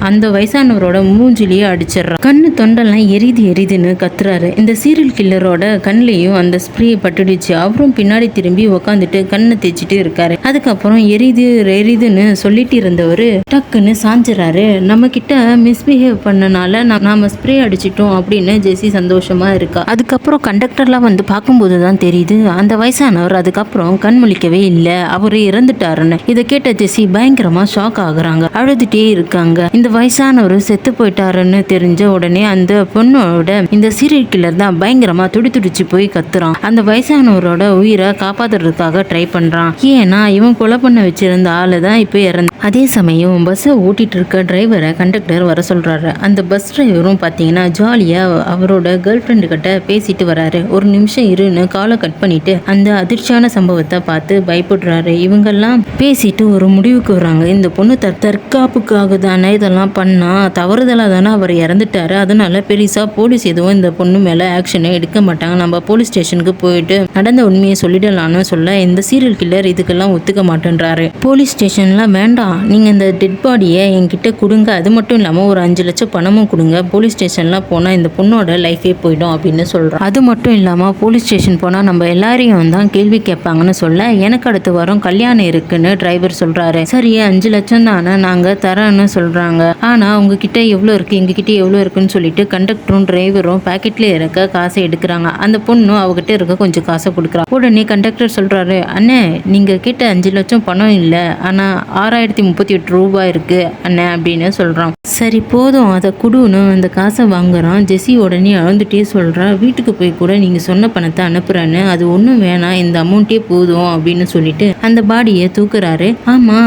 A: அந்த வயசானவரோட மூஞ்சிலேயே அடிச்சிடறான். கண்ணு தொண்டெல்லாம் எரிதுன்னு கத்துறாரு. இந்த சீரியல் கில்லரோட கண்ணிலையும் அந்த ஸ்ப்ரே பட்டுடுச்சு. அவரும் பின்னாடி திரும்பி உக்காந்துட்டு கண்ணை தேய்ச்சிட்டு இருக்காரு. அதுக்கப்புறம் எரிதுன்னு சொல்லிட்டு இருந்தவரு டக்குன்னு சாஞ்சிறாரு. நம்ம கிட்ட மிஸ்பிஹேவ் பண்ணனால நாம ஸ்ப்ரே அடிச்சிட்டோம் அப்படின்னு ஜெசி சந்தோஷமா இருக்கா. அதுக்கப்புறம் கண்டக்டர்லாம் வந்து பார்க்கும்போது தான் தெரியுது அந்த வயசானவர் அதுக்கப்புறம் கண் முழிக்கவே இல்லை, அவரு இறந்துட்டாருன்னு. இதை கேட்ட ஜெசி பயங்கரமா ஷாக் ஆகுறாங்க. அழுதுட்டே இருக்காங்க. இந்த வயசானவர் செத்து போயிட்டாருன்னு தெரிஞ்ச உடனே அந்த பொண்ணோட இந்த சீரியல் கில்லர் தான் பயங்கரமா துடிச்சு போய் கத்துறான். அந்த வயசானவரோட உயிரை காப்பாத்துறதுக்காக ட்ரை பண்றான். ஏன்னா இவன் கொலை பண்ண வச்சிருந்த ஆளு தான் இப்ப இறந்து. அதே சமயம் பஸ்ஸை ஓட்டிட்டு இருக்க டிரைவரை கண்டக்டர் வர சொல்றாரு. அந்த பஸ் டிரைவரும் பாத்தீங்கன்னா ஜாலியா அவரோட கேர்ள் ஃப்ரெண்டு கிட்ட பேசிட்டு வராரு. ஒரு நிமிஷம் இருன்னு காலை கட் பண்ணிட்டு அந்த அதிர்ச்சியான சம்பவத்தை பார்த்து பயப்படுறாரு. இவங்கெல்லாம் பேசிட்டு ஒரு முடிவுக்கு வராங்க. இந்த பொண்ணு தற்காப்புக்காக தானே இதெல்லாம் பண்ணா, தவறுதலா தானே அவர் இறந்துட்டாரு. அதனால பெருசா போலீஸ் எதுவும் இந்த பொண்ணு மேல ஆக்ஷனே எடுக்க மாட்டாங்க. நம்ம போலீஸ் ஸ்டேஷனுக்கு போயிட்டு நடந்த உண்மையை சொல்லிடலான்னு சொல்ல இந்த சீரியல் கில்லர் இதுக்கெல்லாம் ஒத்துக்க மாட்டேன்றாரு. போலீஸ் ஸ்டேஷன்லாம் வேண்டாம், நீங்க இந்த டெட் பாடியை என்கிட்ட கொடுங்க, அது மட்டும் இல்லாம ஒரு 5 லட்சம் பணமும் கொடுங்க, போலீஸ் ஸ்டேஷன்லாம் போனா இந்த பொண்ணோட லைஃபே போயிடும் அப்படின்னு சொல்றோம். அது மட்டும் இல்லாம போலீஸ் ஸ்டேஷன் போனா நம்ம எல்லாரையும் தான் கேள்வி கேட்பாங்கன்னு சொல்ல எனக்கு அடுத்த வாரம் கல்யாணம் இருக்குன்னு டிரைவர் சொல்றாரு. சரி 5 லட்சம் தானே நாங்க தரேன்னு சொல்றாங்க. ஆனா உங்ககிட்ட எவ்வளவு இருக்கு, எங்ககிட்ட எவ்வளவு இருக்குன்னு சொல்லிட்டு கண்டக்டரும் டிரைவரும் பாக்கெட்ல இருக்க காசை எடுக்கிறாங்க. அந்த பொண்ணும் அவகிட்ட இருக்க கொஞ்சம் காசை கொடுக்குறா. உடனே கண்டக்டர் சொல்றாரு, அண்ணே நீங்க கிட்ட 5 லட்சம் பணம் இல்ல, ஆனா 6038 ரூபாய் இருக்கு அண்ணே அப்படின்னு சொல்றான். சரி போதும் அதை குடுன்னு அந்த காசை வாங்குறான். ஜெசி உடனே அழுந்துட்டே சொல்றா, வீட்டுக்கு போய் கூட நீங்க சொன்ன பணத்தை அனுப்புறேன்னு, அது ஒன்றும் வேணாம், இந்த அமௌண்ட்டே போதும் அப்படின்னு சொல்லிட்டு அந்த பாடியை தூக்குறாரு. ஆமா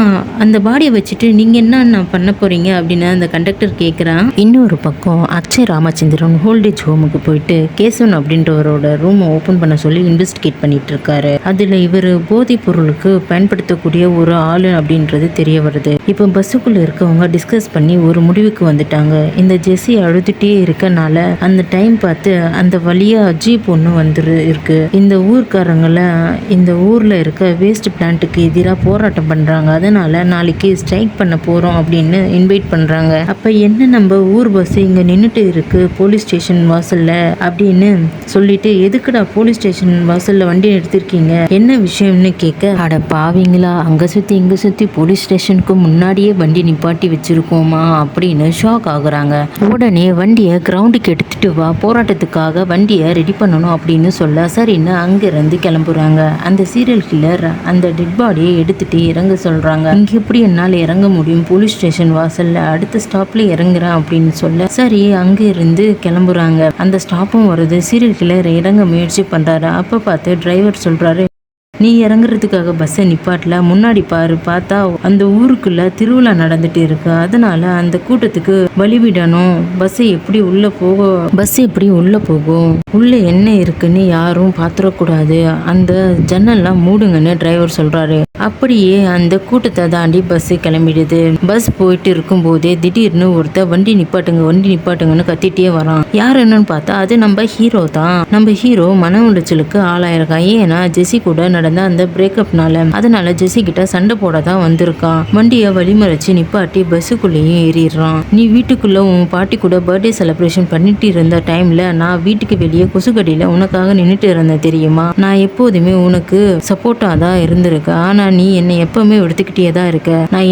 A: அந்த பாடியை வச்சுட்டு நீங்க என்ன பண்ண போறீங்க அப்படின்னு அந்த கண்டக்டர் கேட்குறான். இன்னொரு பக்கம் அக்ஷய் ராமச்சந்திரன் ஹோல்டேஜ் ஹோமுக்கு போயிட்டு கேசவன் அப்படின்றவரோட ரூமை ஓப்பன் பண்ண சொல்லி இன்வெஸ்டிகேட் பண்ணிட்டு இருக்காரு. அதுல இவர் போதைப் பொருளுக்கு பயன்படுத்தக்கூடிய ஒரு ஆளு அப்படின்றது தெரிய வருது. இப்போ பஸ்ஸுக்குள்ள இருக்கவங்க டிஸ்கஸ் பண்ணி ஒரு முடிவுக்கு வந்துட்டாங்க. இந்த ஜெசி அழுதுட்டே இருக்கனால அந்த டைம் பார்த்து அந்த வழியா ஜீப் ஒன்று இருக்கு. இந்த ஊர்க்காரங்கள இந்த ஊர்ல இருக்க வேஸ்ட் பிளான்ட்டுக்கு எதிராக போராட்டம் பண்றாங்க. அதனால நாளைக்கு ஸ்ட்ரைக் பண்ண போறோம் அப்படின்னு இன்வைட் பண்றாங்க. அப்ப என்ன நம்ம ஊர் பஸ் இங்க நின்றுட்டு இருக்கு போலீஸ் ஸ்டேஷன் வாசல்ல அப்படின்னு சொல்லிட்டு, எதுக்குடா போலீஸ் ஸ்டேஷன் வாசல்ல வண்டி எடுத்திருக்கீங்க, என்ன விஷயம்னு கேட்க, அட பாவீங்களா அங்க சுத்தி இங்க சுத்தி போலீஸ் ஸ்டேஷனுக்கு முன்னாடியே வண்டி நிப்பாட்டி வச்சிருக்கோமா அப்படின்னு ஷாக் ஆகுறாங்க. உடனே வண்டியை கிரவுண்டுக்கு எடுத்துட்டு வா, போராட்டத்துக்காக வண்டியை ரெடி பண்ணணும் அப்படின்னு சொல்ல சரின்னு அங்கிருந்து கிளம்புறாங்க. அந்த சீரியல் கில்லர் அந்த டெட் பாடியை எடுத்துட்டு இறங்க சொல்றாங்க. இங்க எப்படி என்னால் இறங்க முடியும், போலீஸ் ஸ்டேஷன் வாசல்ல அடுத்த ஸ்டாப்ல இறங்குறேன் அப்படின்னு சொல்ல சரி அங்க இருந்து கிளம்புறாங்க. அந்த ஸ்டாப்பும் வருது. சீரியல் கில்லர் இறங்க முயற்சி பண்றாரு. அப்ப பார்த்து டிரைவர் சொல்றாரு, நீ இறங்குறதுக்காக பஸ்ஸை நிப்பாட்டல, முன்னாடி பாரு, பார்த்தா அந்த ஊருக்குள்ள திருவிழா நடந்துட்டு இருக்கு, அதனால அந்த கூட்டத்துக்கு வழிவிடணும், பஸ் எப்படி உள்ள போகும், உள்ள என்ன இருக்குன்னு யாரும் பாத்துறக்கூடாது, அந்த ஜன்னல்லாம் மூடுங்கன்னு டிரைவர் சொல்றாரு. அப்படியே அந்த கூட்டத்தை தாண்டி பஸ் கிளம்பிடுது. பஸ் போயிட்டு இருக்கும் போதே திடீர்னு ஒருத்தர் வண்டி நிப்பாட்டுங்கன்னு கத்திட்டே வரான். யார் என்னன்னு பார்த்தா அது நம்ம ஹீரோ தான். நம்ம ஹீரோ மன உளைச்சலுக்கு ஆளாயிருக்கான். ஏன்னா ஜெசி கூட நடந்த அந்த பிரேக்கப்னால. அதனால ஜெசி கிட்ட சண்டை போட தான் வந்திருக்கான். வண்டியை வழிமறைச்சு நிப்பாட்டி பஸ்ஸுக்குள்ளேயும் ஏறிடுறான். நீ வீட்டுக்குள்ள உன் பாட்டி கூட பர்த்டே செலிப்ரேஷன் பண்ணிட்டு இருந்த டைம்ல நான் வீட்டுக்கு வெளியே கொசுக்கடியில உனக்காக நின்னுட்டு இருந்தேன் தெரியுமா, நான் எப்போதுமே உனக்கு சப்போர்ட்டா தான் இருந்திருக்கேன், ஆனா நீ என்னை எப்பவுமே எடுத்துக்கிட்டே தான் இருக்க, நான்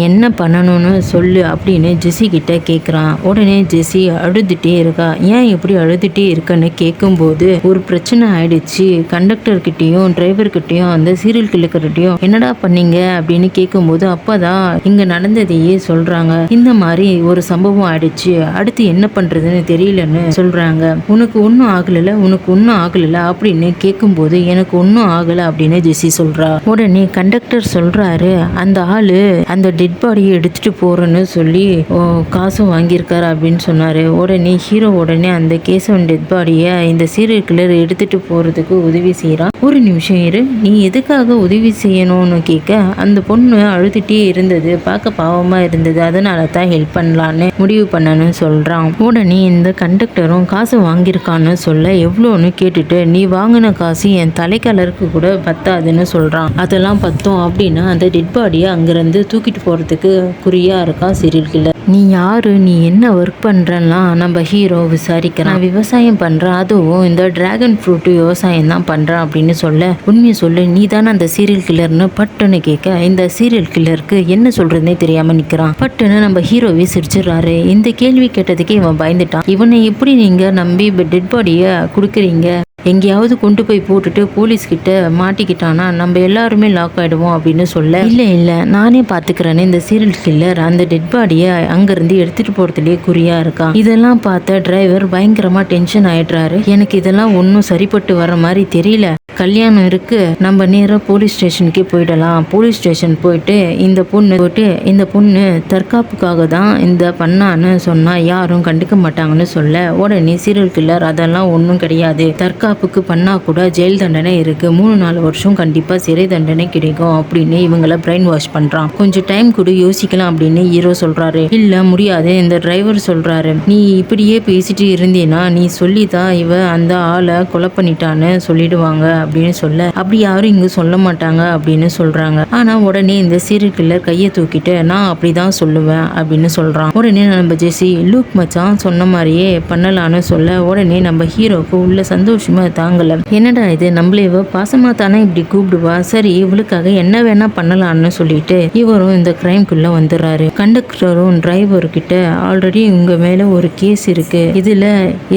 A: என்ன பண்ணணும்னு சொல்லு அப்படின்னு ஜெசி கிட்ட கேக்குறான். உடனே ஜெசி அழுதுட்டே இருக்கா. ஏன் இப்படி அழுதுட்டே இருக்கன்னு கேட்கும்போது ஒரு பிரச்சனை ஆயிடுச்சு, கண்டக்டர் கிட்டையும் டிரைவர் கிட்டையும் அந்த சீரியல் கிளர்கிட்டையும் என்னடா பண்ணீங்க அப்படின்னு கேட்கும்போது அப்பதான் இங்க நடந்ததையே சொல்றாங்க. இந்த மாதிரி ஒரு சம்பவம் ஆயிடுச்சு, அடுத்து என்ன பண்றதுன்னு தெரியலன்னு சொல்றாங்க. உனக்கு ஒன்னும் ஆகல அப்படின்னு கேட்கும்போது எனக்கு ஒன்னும் ஆகல அப்படின்னு ஜெசி சொல்றா. உடனே கண்டக்டர் சொல்றாரு, அந்த ஆளு அந்த டெட் பாடியை எடுத்துட்டு போறேன்னு சொல்லி காசு வாங்கியிருக்காரு அப்படின்னு சொன்னாரு. உடனே ஹீரோ அந்த கேசவன் டெட் பாடியை இந்த சீரியல் கில்லர் எடுத்துட்டு போறதுக்கு உதவி செய்யறான். ஒரு நிமிஷம் இரு, நீ எதுக்காக உதவி செய்யணும்னு கேட்க அந்த பொண்ணு அழுதுட்டே இருந்தது, பார்க்க பாவமா இருந்தது, அதனால தான் ஹெல்ப் பண்ணலான்னு முடிவு பண்ணணும்னு சொல்றான். உடனே இந்த கண்டக்டரும் காசு வாங்கியிருக்கான்னு சொல்ல எவ்வளோன்னு கேட்டுட்டு நீ வாங்கின காசு என் தலைக்கலருக்கு கூட பத்தாதுன்னு சொல்றான். அதெல்லாம் பத்தும் அப்படின்னா அந்த டெட் பாடியை அங்கிருந்து தூக்கிட்டு போறதுக்கு குறியா இருக்கா சீரியல் கில்லர். நீ யாரு, நீ என்ன ஒர்க் பண்றலாம் நம்ம ஹீரோ விசாரிக்கிறான். விவசாயம் பண்றேன், அதுவும் இந்த டிராகன் ஃப்ரூட் விவசாயம் தான் பண்றேன் அப்படின்னு சொல்ல உண்மையை சொல்லு, நீ தானே அந்த சீரியல் கில்லர்னு பட்டுன்னு கேட்க இந்த சீரியல் கில்லருக்கு என்ன சொல்றதுனே தெரியாம நிக்கிறான். பட்டுன்னு நம்ம ஹீரோவே சிரிச்சிடறாரு. இந்த கேள்வி கேட்டதுக்கே இவன் பயந்துட்டான். இவனை எப்படி நீங்க நம்பி டெட் பாடியை கொடுக்குறீங்க, எங்கேயாவது கொண்டு போய் போட்டுட்டு போலீஸ் கிட்ட மாட்டிக்கிட்டானா நம்ம எல்லாருமே லாக் ஆயிடுவோம் அப்படின்னு சொல்ல இல்ல நானே பாத்துக்கிறேன்னு இந்த சீரியல் கில்லர் அந்த டெட் பாடியை அங்கிருந்து எடுத்துட்டு போறதுலயே குறியா இருக்கான். இதெல்லாம் பார்த்த டிரைவர் பயங்கரமா டென்ஷன் ஆயிடுறாரு. எனக்கு இதெல்லாம் ஒன்னும் சரிப்பட்டு வர மாதிரி தெரியல, கல்யாணம் இருக்கு, நம்ம நேரா போலீஸ் ஸ்டேஷனுக்கே போயிடலாம், போலீஸ் ஸ்டேஷன் போயிட்டு இந்த பொண்ணு தற்காப்புக்காக தான் இந்த பண்ணான்னு சொன்னா யாரும் கண்டுக்க மாட்டாங்கன்னு சொல்ல உடனே சீரியல் கில்லர் அதெல்லாம் ஒன்றும் கிடையாது, தற்காப்புக்கு பண்ணா கூட ஜெயில் தண்டனை இருக்கு, 3-4 வருஷம் கண்டிப்பா சிறை தண்டனை கிடைக்கும் அப்படின்னு இவங்கள பிரெயின் வாஷ் பண்றான். கொஞ்சம் டைம் கூட யோசிக்கலாம் அப்படின்னு ஹீரோ சொல்றாரு. இல்ல முடியாது, இந்த டிரைவர் சொல்றாரு, நீ இப்படியே பேசிட்டு இருந்தீன்னா நீ சொல்லிதான் இவ அந்த ஆளை கொலை பண்ணிட்டான்னு சொல்லிடுவாங்க அப்படின்னு சொல்ல அப்படி யாரும் இங்க சொல்ல மாட்டாங்க அப்படின்னு சொல்றாங்க. ஆனா உடனே இந்த சீரியல் கில்லர் கையை தூக்கிட்டு நான் அப்படிதான் சொல்லுவேன் அப்படின்னு சொல்றான். உடனே நம்ம ஜெசி லூக் மச்சான் சொன்ன மாதிரியே பண்ணலான்னு சொல்ல உடனே நம்ம ஹீரோக்கு உள்ள சந்தோஷமா தாங்கல. என்னடா இது, நம்மள இவ பாசமா தானே இப்படி கூப்பிடுவா, சரி இவளுக்காக என்ன வேணா பண்ணலான்னு சொல்லிட்டு இவரும் இந்த கிரைம்குள்ள வந்துடுறாரு. கண்டக்டரும் டிரைவர் கிட்ட ஆல்ரெடி உங்க மேல ஒரு கேஸ் இருக்கு, இதுல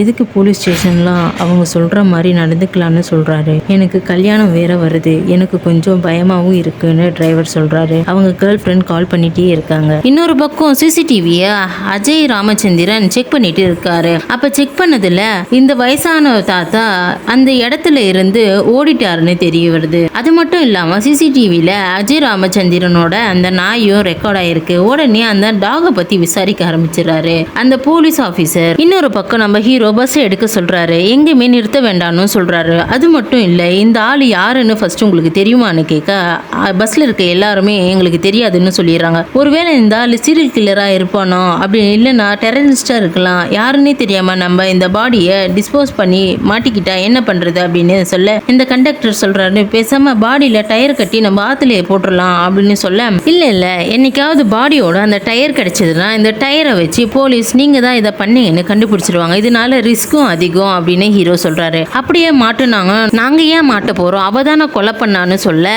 A: எதுக்கு போலீஸ் ஸ்டேஷன்லாம் அவங்க சொல்ற மாதிரி நடந்துக்கலான்னு சொல்றாரு. எனக்கு கல்யாணம் வேற வருது, எனக்கு கொஞ்சம் பயமாவும் இருக்குன்னு டிரைவர் சொல்றாரு. அவங்க கேர்ள் ஃப்ரெண்ட் கால் பண்ணிட்டே இருக்காங்க. இன்னொரு பக்கம் சிசிடிவிய அஜய் ராமச்சந்திரன் செக் பண்ணிட்டு இருக்காரு. அப்ப செக் பண்ணதுல இந்த வயசான தாத்தா அந்த இடத்துல இருந்து ஓடிட்டாருன்னு தெரிய வருது. அது மட்டும் இல்லாம சிசிடிவில அஜய் ராமச்சந்திரனோட அந்த நாயும் ரெக்கார்ட் ஆயிருக்கு. உடனே அந்த டாக பத்தி விசாரிக்க ஆரம்பிச்சிடறாரு அந்த போலீஸ் ஆபீசர். இன்னொரு பக்கம் நம்ம ஹீரோ பஸ் எடுக்க சொல்றாரு, எங்கேயுமே நிறுத்த வேண்டாம்னு சொல்றாரு. அது மட்டும் இல்ல, இந்த ஆள் யாருன்னு ஃபர்ஸ்ட் உங்களுக்கு தெரியுமான்னு கேட்க பஸ்ல இருக்க எல்லாருமே எங்களுக்கு தெரியாதுன்னு சொல்லிடுறாங்க. ஒருவேளை இந்த ஆள் சீரியல் கில்லரா இருப்பானோ, அப்படி இல்லைன்னா டெரரிஸ்டா இருக்கலாம், யாருன்னே தெரியாம நம்ம இந்த பாடியை டிஸ்போஸ் பண்ணி மாட்டிக்கிட்டா என்ன பண்றது அப்படின்னு சொல்ல இந்த கண்டக்டர் சொல்றாரு, பேசாம பாடியில டயர் கட்டி நம்ம ஆத்துல போட்டுடலாம் அப்படின்னு சொல்ல இல்ல என்னைக்காவது பாடியோட அந்த டயர் கிடைச்சதுன்னா இந்த டயரை வச்சு போலீஸ் நீங்க தான் இதை பண்ணீங்கன்னு கண்டுபிடிச்சிருவாங்க, இதனால ரிஸ்க்கும் அதிகம் அப்படின்னு ஹீரோ சொல்றாரு. அப்படியே மாட்டுனாங்க, நாங்க ஏன் மாட்ட போறோம், அவ தானே கொலை பண்ணான்னு சொல்ல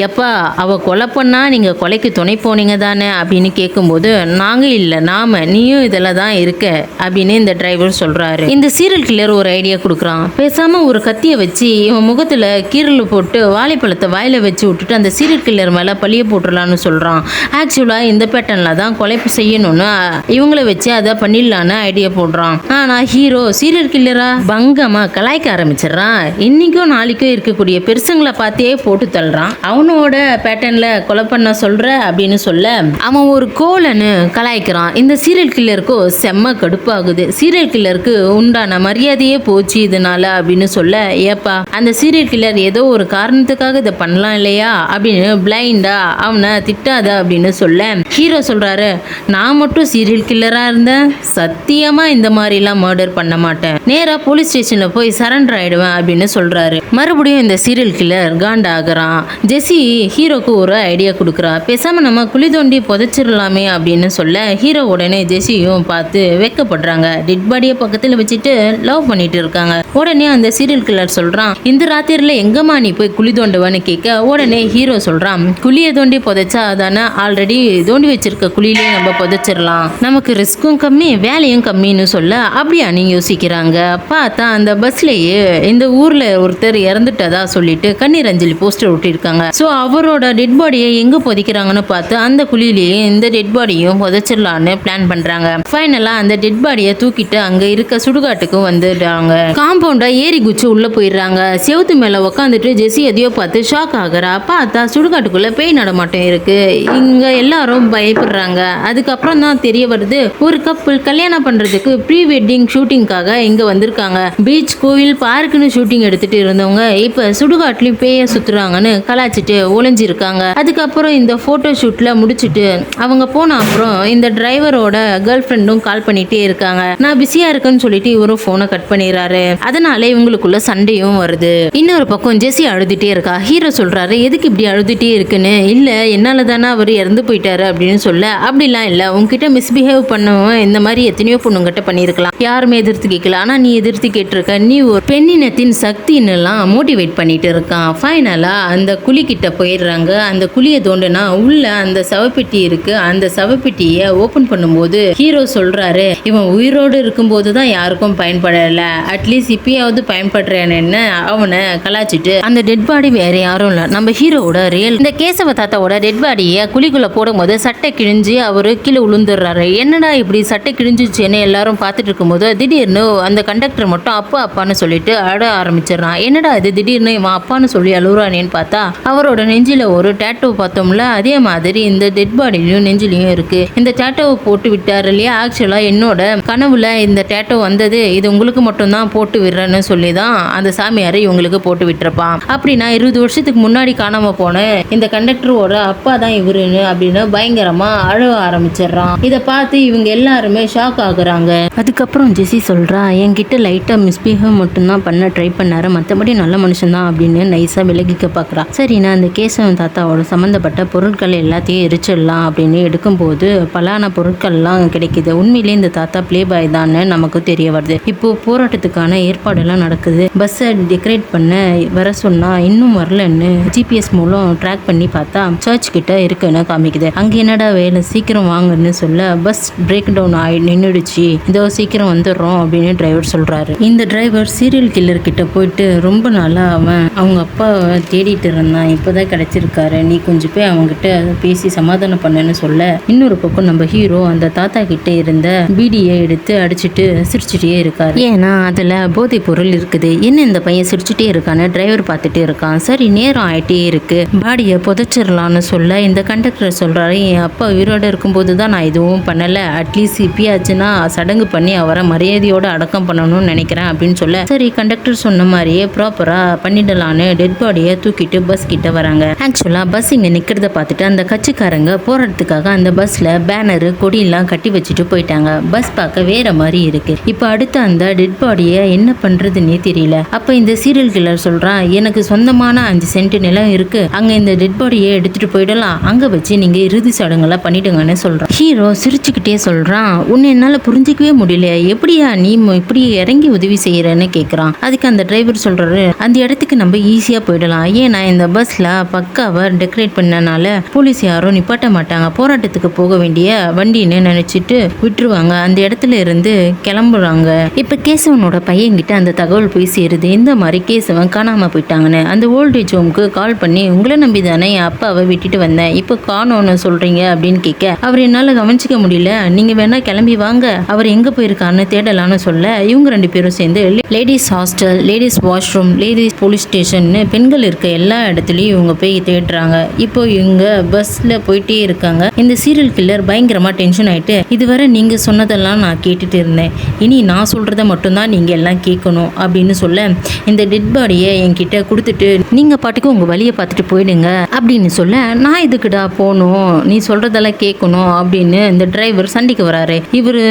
A: எப்பா அவ கொலை பண்ணா நீங்க கொலைக்கு துணை போனீங்க தானே அப்படின்னு கேட்கும்போது நாங்க இல்ல நாம, நீயும் இதில் தான் இருக்க அப்படின்னு இந்த டிரைவர் சொல்றாரு. இந்த சீரியல் கில்லர் ஒரு ஐடியா கொடுக்குறான், பேசாம ஒரு கத்தியை வச்சு இவன் முகத்துல கீரல் போட்டு வாழைப்பழத்தை வாயில வச்சு விட்டுட்டு அந்த சீரியல் கில்லர் மேல பழிய போட்டுடலான்னு சொல்றான். ஆக்சுவலா இந்த பேட்டர்ன்ல தான் கொலை செய்யணும்னு இவங்களை வச்சு அதை பண்ணிடலான்னு ஐடியா போடுறான். ஆனா ஹீரோ சீரியல் கில்லரா பங்கமா கலாய்க்க ஆரம்பிச்சிடறான். இன்னைக்கும் நாளைக்கு நாளைக்கும் இருக்கக்கூடிய பெருசுங்களை பார்த்தே போட்டு தள்ளுறான். அவனோட பேட்டர்ன்ல கொலை பண்ண சொல்ற அப்படின்னு சொல்ல அவன் ஒரு கோலன்னு கலாய்க்கிறான். இந்த சீரியல் கில்லருக்கோ செம்ம கடுப்பாகுது. சீரியல் கில்லருக்கு உண்டான மரியாதையே போச்சு இதனால அப்படின்னு சொல்ல, ஏப்பா அந்த சீரியல் கில்லர் ஏதோ ஒரு காரணத்துக்காக இதை பண்ணலாம் இல்லையா அப்படின்னு பிளைண்டா அவனை திட்டாத அப்படின்னு சொல்ல ஹீரோ சொல்றாரு, நான் மட்டும் சீரியல் கில்லரா இருந்தேன் சத்தியமா இந்த மாதிரிலாம் மர்டர் பண்ண மாட்டேன், நேரா போலீஸ் ஸ்டேஷன்ல போய் சரண்டர் ஆயிடுவேன் அப்படின்னு சொல்றாரு. மறுபடியும் இந்த சீரியல் கில்லர் காண்டா ஆகுறான். ஜெசி ஹீரோக்கு ஒரு ஐடியா கொடுக்குறா, பேசாம நம்ம குழி தோண்டி புதைச்சிடலாமே அப்படின்னு சொல்ல ஹீரோ உடனே ஜெசியும் பார்த்து வெக்கப்படுறாங்க. டெட் பாடியை பக்கத்துல வச்சுட்டு லவ் பண்ணிட்டு இருக்காங்க. உடனே அந்த சீரியல் கில்லர் சொல்றான், இந்த ராத்திரில எங்கம்மா நீ போய் குழி தோண்டுவான்னு கேட்க உடனே ஹீரோ சொல்றான், குழியை தோண்டி புதைச்சா அதானே ஆல்ரெடி தோண்டி வச்சிருக்க குழியிலே நம்ம புதைச்சிடலாம், நமக்கு ரிஸ்க்கும் கம்மி வேலையும் கம்மின்னு சொல்ல அப்படியா நீங்க யோசிக்கிறாங்க. பார்த்தா அந்த பஸ்லயே இந்த ஊர்ல ஒருத்தர் இறந்துட்டதா சொல்லிட்டு கண்ணீர் அஞ்சலி போஸ்டர் ஒட்டியிருக்காங்க. ஸோ அவரோட டெட் பாடியை எங்க புதைக்கிறாங்கன்னு பார்த்து அந்த குழியிலேயே இந்த டெட் பாடியும் புதைச்சிடலான்னு பிளான் பண்றாங்க. ஃபைனலா அந்த டெட் பாடியை தூக்கிட்டு அங்க இருக்க சுடுகாட்டுக்கு வந்துடுறாங்க. காம்பவுண்டா ஏறி குச்சி உள்ள போயிடுறாங்க. செவுத்து மேல உட்காந்துட்டு ஜெசி எதையோ பார்த்து ஷாக் ஆகுறா. பார்த்தா சுடுகாட்டுக்குள்ள பேய் நடமாட்டம் இருக்கு. இங்க எல்லாரும் பயப்படுறாங்க. அதுக்கப்புறம் தான் தெரிய வருது, ஒரு கப்பல் கல்யாணம் பண்றதுக்கு ப்ரீ வெட்டிங் ஷூட்டிங்காக இங்க வந்திருக்காங்க. பீச் கோவில் பார்க்குன்னு ஷூட்டிங் எடுத்துட்டு இருந்தவங்க இப்ப சுடுகாட்டுலயும் பேய சுத்துறாங்கன்னு கலாச்சிட்டு ஒளிஞ்சிருக்காங்க. அதுக்கப்புறம் இந்த போட்டோ ஷூட்ல முடிச்சுட்டு அவங்க போன அப்புறம் இந்த டிரைவரோட கேர்ள் ஃப்ரெண்டும் கால் பண்ணிட்டே இருக்காங்க. நான் பிஸியா இருக்கேன்னு சொல்லிட்டு இவரும் போனை கட் பண்ணிடுறாரு. அதனால இவங்களுக்குள்ள சண்டையும் வருது. இன்னொரு பக்கம் ஜெசி அழுதுட்டே இருக்கா. ஹீரோ சொல்றாரு, எதுக்கு இப்படி அழுதுட்டே இருக்குன்னு. இல்ல என்னால தானே அவர் இறந்து போயிட்டாரு அப்படின்னு சொல்ல, அப்படிலாம் இல்ல, உங்ககிட்ட மிஸ்பிஹேவ் பண்ணுவேன் இந்த மாதிரி எத்தனையோ பொண்ணுங்கிட்ட பண்ணியிருக்கலாம், யாருமே எதிர்த்து கேட்கல, ஆனா நீ எதிர்த்து கேட்டிருக்க, நீ ஒரு பெண்ணினத்தின் சக்தின்னு எல்லாம் மோட்டிவேட் பண்ணிட்டு இருக்கான். ஃபைனலா அந்த குழி கிட்ட போயிடுறாங்க. அந்த குழியை தோண்டுனா உள்ள அந்த சவப்பெட்டி இருக்கு. அந்த சவப்பெட்டியை ஓபன் பண்ணும்போது ஹீரோ சொல்றாரு, இவன் உயிரோடு இருக்கும்போது தான் யாருக்கும் பயன்படல, அட்லீஸ்ட் இப்பயாவது பயன்படுறேன்னு அவனை கலாச்சிட்டு அந்த டெட் பாடி வேற யாரும் இல்ல, நம்ம ஹீரோவோட ரியல் இந்த கேசவ தாத்தாவோட டெட் பாடியை குழிக்குள்ள போடும்போது சட்டை கிழிஞ்சு அவரு கீழே விழுந்துடுறாரு. என்னடா இப்படி சட்டை கிழிஞ்சிச்சுன்னு எல்லாரும் பார்த்துட்டு இருக்கும்போது திடீர்னு அந்த கண்டக்டர் மட்டும் அப்பா அப்பான்னு சொல்லிட்டு அழ ஆரம்பிச்சிடறான். என்னடா இது திடீர்னு இவன் அப்பான்னு சொல்லி அழுகுறானேன்னு பார்த்தா அவரோட நெஞ்சில ஒரு டேட்டோ பார்த்தோம்ல, அதே மாதிரி இந்த டெட் பாடிலையும் நெஞ்சிலையும் இருக்கு. இந்த டேட்டோவை போட்டு விட்டாரு இல்லையா, ஆக்சுவலா என்னோட கனவுல இந்த டேட்டோ வந்தது, இது உங்களுக்கு மட்டும் தான் போட்டு விடுறேன்னு சொல்லி தான் அந்த சாமியார் இவங்களுக்கு போட்டு விட்டுருப்பான். அப்படின்னா 20 வருஷத்துக்கு முன்னாடி காணாம போன இந்த கண்டக்டரோட அப்பா தான் இவருன்னு அப்படின்னு பயங்கரமா அழுவ ஆரம்பிச்சிடறான். இதை பார்த்து இவங்க எல்லாருமே ஷாக் ஆகுறாங்க. அதுக்கப்புறம் ஜெசி சொல்றா, என்கிட்ட லைட்டா மிஸ்பிஹேவ் மட்டும்தான் பண்ண ட்ரை பண்ணாரு, மற்றபடி நல்ல மனுஷன் தான் அப்படின்னு நைஸா விலகிக்க பாக்குறா. சரி, நான் அந்த கேசவன் தாத்தாவோட சம்பந்தப்பட்ட பொருட்கள் எல்லாத்தையும் எரிச்சிடலாம் அப்படின்னு எடுக்கும்போது பலான பொருட்கள்லாம் கிடைக்குது. உண்மையிலேயே இந்த தாத்தா பிளே பாய் தான் நமக்கு தெரிய வருது. இப்போ போராட்டத்துக்கான ஏற்பாடெல்லாம் நடக்குது. பஸ்ஸை டெக்கரேட் பண்ண வர சொன்னா இன்னும் வரலன்னு ஜிபிஎஸ் மூலம் ட்ராக் பண்ணி பார்த்தா சர்ச் கிட்ட இருக்குன்னு காமிக்குது. அங்க என்னடா வேலை, சீக்கிரம் வாங்கன்னு சொல்ல பஸ் பிரேக் டவுன் ஆகி நின்றுடுச்சு, இதோ சீக்கிரம் வந்துடுறோம் அப்படின்னு டிரைவர் சொல்றாரு. இந்த டிரைவர் சீரியல் கில்லர் கிட்ட போயிட்டு ரொம்ப நாளா அவன் அவங்க அப்பாவை தேடிட்டு இருந்தான், இப்போதான் கிடைச்சிருக்காரு, நீ கொஞ்சம் போய் அவங்ககிட்ட பேசி சமாதானம் பண்ணுன்னு சொல்ல, இன்னொரு பக்கம் நம்ம ஹீரோ அந்த தாத்தா கிட்ட இருந்த பீடியை எடுத்து அடிச்சுட்டு சிரிச்சுட்டே இருக்காரு. ஏன்னா அதுல போதை பொருள் இருக்குது. என்ன இந்த பையன் சிரிச்சுட்டே இருக்கான்னு டிரைவர் பார்த்துட்டே இருக்கான். சரி, நேரம் ஆயிட்டே இருக்கு, பாடியை புதைச்சிடலான்னு சொல்ல இந்த கண்டக்டர் சொல்றாரு, என் அப்பா உயிரோட இருக்கும்போது தான் நான் எதுவும் பண்ணல, அட்லீஸ்ட் இப்பயாச்சுன்னா சடங்கு பண்ணி அவரை மரியாதையோட அடக்கம் பண்ணணும்னு நினைக்கிறேன் அப்படின்னு சொல்ல, சரி கண்டக்டர் சொன்ன மாதிரியே ப்ராப்பரா பண்ணிடலான்னு டெட் பாடியை தூக்கிட்டு பஸ் கிட்ட வராங்க. ஆக்சுவலா பஸ் இங்க நிக்கிறத பார்த்துட்டு அந்த கட்சிக்காரங்க போறதுக்காக அந்த பஸ்ல பேனரு கொடியெல்லாம் கட்டி வச்சுட்டு போயிட்டாங்க. பஸ் பார்க்க வேற மாதிரி இருக்கு. இப்ப அடுத்த அந்த டெட் பாடியை என்ன பண்றதுன்னே தெரியல. அப்ப இந்த சீரியல் கில்லர் சொல்றான், எனக்கு சொந்தமான 5 சென்ட் நிலம் இருக்கு, அங்க இந்த டெட் பாடியை எடுத்துட்டு போயிடலாம், அங்க வச்சு நீங்க இறுதி சடங்கெல்லாம் பண்ணிடுங்கன்னு சொல்றான். ஹீரோ சிரிச்சுக்கிட்டே சொல்றான், உன்னை என்னால புரிஞ்சிக்கவே முடியல, எப்படியா நீ இப்படி இறங்கி உதவி செய்யறன்னு கேக்குறான். அதுக்கு அந்த டிரைவர் சொல்றாரு, அந்த இடத்துக்கு நம்ம ஈஸியா போயிடலாம், ஏன்னா இந்த பஸ்ல பக்காவா டெக்கரேட் பண்ணனால போலீஸ் யாரும் நிப்பாட்ட மாட்டாங்க, போராட்டத்துக்கு போக வேண்டிய வண்டின்னு நினைச்சிட்டு விட்டுருவாங்க, அந்த இடத்துல இருந்து கிளம்புறாங்க. இப்ப கேசவனோட பையன் கிட்ட அந்த தகவல் போய் சேருது. இந்த மாதிரி கேசவன் காணாம போயிட்டாங்கன்னு. அந்த ஓல்டேஜ் ஹோம்க்கு கால் பண்ணி உங்களை நம்பி தானே என் அப்பாவை விட்டுட்டு வந்தேன், இப்போ காணோன்னு சொல்றீங்க அப்படின்னு கேட்க அவர் என்னால கவனிச்சிக்க முடியல, நீங்க வேணா கிளம்பி வாங்க, அவர் எங்க போயிருக்காருன்னு தேடலான்னு சொல்ல இவங்க 2 பேரும் சேர்ந்து ladies hostel, ladies washroom, ladies police ஸ்டேஷன்னு பெண்கள் இருக்க எல்லா இடத்துலயும் இவங்க போய் தேடுறாங்க. இப்போ இவங்க பஸ்ல போயிட்டே இருக்காங்க. இந்த சீரியல் கில்லர் பயங்கரமா டென்ஷன் ஆயிட்டு, இதுவரை நீங்க சொன்னதெல்லாம் நான் கேட்டுட்டு இருந்தேன், இனி நான் சொல்றத மட்டும்தான் நீங்க எல்லாம் கேட்கணும் அப்படின்னு சொல்ல இந்த டெட் பாடியை என்கிட்ட கொடுத்துட்டு நீங்க பாட்டுக்கு உங்க வழியை பார்த்துட்டு போயிடுங்க அப்படின்னு சொல்ல நான் இதுக்குடா போகணும், நீ சொல்றதெல்லாம் கேட்கணும் அப்படின்னு இந்த டிரைவர் சண்டைக்கு வராரு. இவரு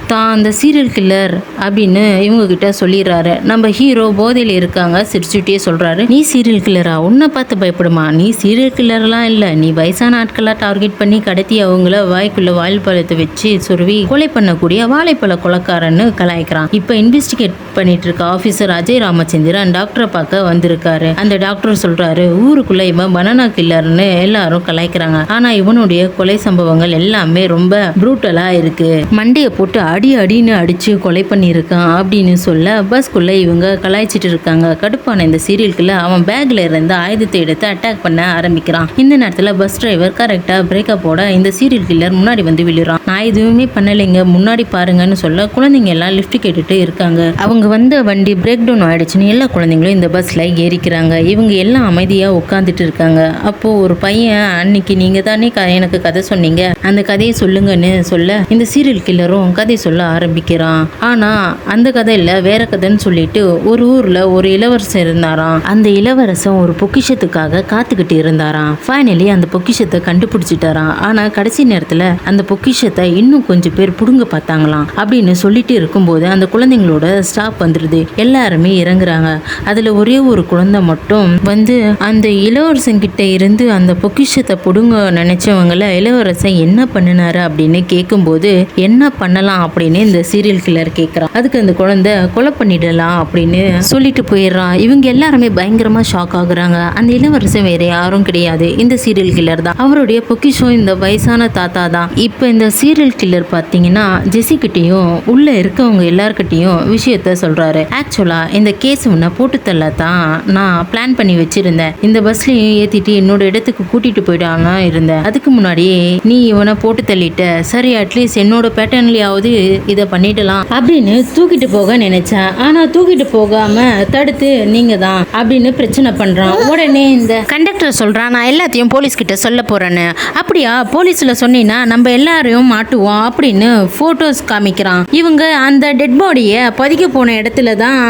A: தான் அந்த சீரியல் கில்லர் அப்படின்னு இவங்க கிட்ட சொல்லிடுறாரு. நம்ம ஹீரோ போதையில் இருக்காங்க, சிரிச்சுட்டே சொல்றாரு, நீ சீரியல் கில்லரா, உன்னை பார்த்து பயப்படுமா, நீ சீரியல் கில்லர்லாம் இல்லை, நீ வயசான ஆட்களாக டார்கெட் பண்ணி கடத்தி அவங்கள வாய்க்குள்ள வாழைப்பழத்தை வச்சு சொருவி கொலை பண்ணக்கூடிய வாழைப்பழ கொலைக்காரன்னு கலாய்க்கிறான். இப்போ இன்வெஸ்டிகேட் பண்ணிட்டு இருக்க ஆஃபீஸர் அஜய் ராமச்சந்திரன் டாக்டரை பார்க்க வந்திருக்காரு. அந்த டாக்டர் சொல்றாரு, ஊருக்குள்ள இவன் பனானா கில்லர்னு எல்லாரும் கலாய்க்கிறாங்க, ஆனா இவனுடைய கொலை சம்பவங்கள் எல்லாமே ரொம்ப ப்ரூட்டலா இருக்கு, மண்டையை போட்டு அடின்னு அடிச்சு கொலை பண்ணியிருக்கான் அப்படின்னு சொல்ல பஸ்குள்ள இவங்க கலாய்ச்சிட்டு இருக்காங்க. கடுப்பான இந்த சீரியலுக்குள்ள அவன் பேக்ல இருந்த ஆயுதத்தை எடுத்து அட்டாக் பண்ண ஆரம்பிக்கிறான். இந்த நேரத்துல பஸ் டிரைவர் கரெக்டா பிரேக்கப் போட இந்த சீரியல் கில்லர் முன்னாடி வந்து விழுறான். நான் எதுவுமே பண்ணலைங்க, முன்னாடி பாருங்கன்னு சொல்ல குழந்தைங்க எல்லாம் லிஃப்ட் கேட்டுட்டு இருக்காங்க. அவங்க வந்த வண்டி பிரேக் டவுன் ஆயிடுச்சுன்னு எல்லா குழந்தைங்களும் இந்த பஸ்ல ஏறிக்கிறாங்க. இவங்க எல்லாம் அமைதியா உட்காந்துட்டு இருக்காங்க. அப்போ ஒரு பையன், அன்னைக்கு நீங்க தானே எனக்கு கதை சொன்னீங்க, அந்த கதையை சொல்லுங்கன்னு சொல்ல இந்த சீரியல் கில்லரும் கதை சொல்ல ஆரம்பிக்கிறான். ஆனா அந்த கதை இல்ல, வேற கதைன்னு சொல்லிட்டு ஒரு ஊர்ல ஒரு இளவரசர் இருந்தாராம். அந்த இளவரசன் ஒரு பொக்கிஷத்துக்காக காத்துக்கிட்டு இருந்தாராம். ஃபைனலி அந்த பொக்கிஷத்தை கண்டுபிடிச்சிட்டாராம். ஆனா கடைசி நேரத்துல அந்த பொக்கிஷத்தை இன்னும் கொஞ்சம் பேர் புடுங்க பார்த்தாங்களாம். அப்படின்னு சொல்லிட்டு இருக்கும்போது அந்த குழந்தைங்களோட ஸ்டாப் வந்துருது. எல்லாருமே இறங்குறாங்க. அதுல ஒரே ஒரு குழந்தை மட்டும் வந்து அந்த இளவரசன் கிட்ட இருந்து அந்த பொக்கிஷத்தை புடுங்க நினைச்சவங்கள இளவரசன் என்ன பண்ணினாரு அப்படின்னு கேட்கும்போது என்ன பண்ணலாம் அப்படின்னு இந்த சீரியல் கில்லர் கேட்குறான். அதுக்கு அந்த குழந்தை கொலை பண்ணிடலாம் அப்படின்னு சொல்லிட்டு போயிடுறான். இவங்க எல்லாருமே பயங்கரமா ஷாக் ஆகுறாங்க. அந்த இளவரசன் வேற யாரும் கிடையாது, இந்த சீரியல் கில்லர் தான். அவருடைய பொக்கிஷம் இந்த வயசான தாத்தா தான். இப்போ இந்த சீரியல் கில்லர் பார்த்தீங்கன்னா ஜெசி கிட்டையும் உள்ள இருக்கவங்க எல்லார்கிட்டையும் விஷயத்த சொல்றாரு. ஆக்சுவலா இந்த கேஸ் உன்னை போட்டு தள்ள தான் நான் பிளான் பண்ணி வச்சிருந்தேன். இந்த பஸ்லயும் ஏத்திட்டு என்னோட இடத்துக்கு கூட்டிட்டு போயிடான்னு இருந்தேன். அதுக்கு முன்னாடி நீ இவனை போட்டு தள்ளிட்ட, சரி அட்லீஸ்ட் என்னோட பேட்டர்ன்லயாவது இதை பண்ணிடலாம் அப்படின்னு தூக்கிட்டு போக நினைச்சேன். ஆனா தூக்கிட்டு போகாம தடுத்து நீங்க தான் அப்படின்னு பிரச்சனை பண்றான். உடனே இந்த கண்டக்டர் சொல்றான், நான் எல்லாத்தையும் போலீஸ் கிட்ட சொல்ல போறேன்னு. அப்படியா, போலீஸ்ல சொன்னீங்கன்னா நம்ம எல்லாரையும் மாட்டுவோம் அப்படின்னு போட்டோஸ் காமிக்கிறான். இவங்க அந்த டெட் பாடியை பதிக்க போன இடத்துல தான்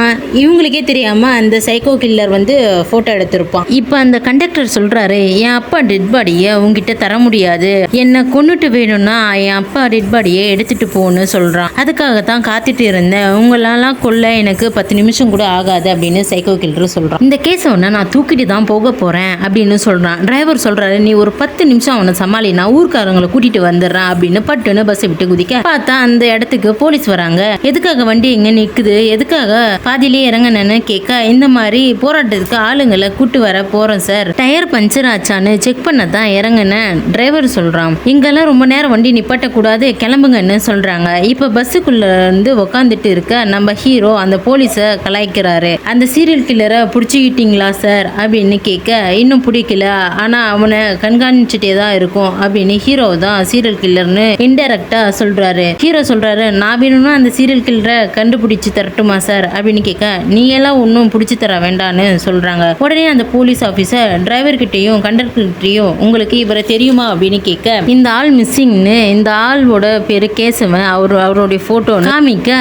A: இவங்களுக்கே தெரியாம அந்த சைக்கோ கில்லர் வந்து போட்டோ எடுத்திருப்பான். இப்போ அந்த கண்டக்டர் சொல்றாரு, என் அப்பா டெட் பாடியை உங்ககிட்ட தர முடியாது, என்ன கொன்னுட்டு வேணும்னா என் அப்பா டெட் பாடியை எடுத்துட்டு போன்னு சொல்றான். அதுக்காகத்தான் காத்துட்டு இருந்தேன், உங்களெல்லாம் கொல்ல எனக்கு 10 நிமிஷம் கூட ஆகாது அப்படின்னு சைக்கோ கில்லர் சொல்றான். இந்த கேஸை ஒன்று நான் தூக்கிட்டு தான் போக போறேன் அப்படின்னு சொல்றான். டிரைவர் சொல்றாரு, நீ ஒரு 10 நிமிஷம் அவனை சமாளி, நான் ஊர்க்காரங்களை கூட்டிட்டு வந்துடுறேன் அப்படின்னு பட்டுன்னு பஸ்ஸை விட்டு குதிக்க பார்த்தா அந்த இடத்துக்கு போலீஸ் வராங்க. எதுக்காக வண்டி எங்க நிக்குது, எதுக்காக பாதியிலே இறங்கணும்னு கேட்க இந்த மாதிரி போராட்டத்துக்கு ஆளுங்களை கூட்டு வர போறோம் சார், டயர் பஞ்சர் ஆச்சான்னு செக் பண்ண தான் இறங்குனேன் டிரைவர் சொல்றான். இங்கெல்லாம் ரொம்ப நேரம் வண்டி நிப்பாட்ட கூடாது, கிளம்புங்கன்னு சொல்றாங்க. இப்ப பஸ்ஸுக்குள்ள இருந்து உக்காந்துட்டு இருக்க நம்ம ஹீரோ அந்த போலீஸை கலாய்க்கிறாரு. அந்த சீரியல் கில்லரை பிடிச்சிக்கிட்டீங்களா சார் அப்படின்னு கேட்க இன்னும் பிடிக்கல, ஆனா அவனை கண்காணிச்சுட்டே தான் இருக்கும் அப்படின்னு ஹீரோ தான் சீரியல் கில்லர்னு இன்டைரக்டா சொல்றாரு. ஹீரோ சொல்றாரு, நான் வேணும்னா அந்த சீரியல் கில்லரை கண்டுபிடிச்சு தரட்டுமா சார் அப்படின்னு கேட்க நீ எல்லாம் ஒன்றும் பிடிச்சி தர வேண்டான்னு சொல்றாங்க. உடனே அந்த போலீஸ் ஆஃபீஸர் டிரைவர் கிட்டையும் கண்டக்டர் கிட்டையும் உங்களுக்கு இவரை தெரியுமா அப்படின்னு கேட்க இந்த ஆள் மிஸ்ஸிங்னு, இந்த ஆளோட பேரு கேசவன், அவருடைய போட்டோ காமிக்க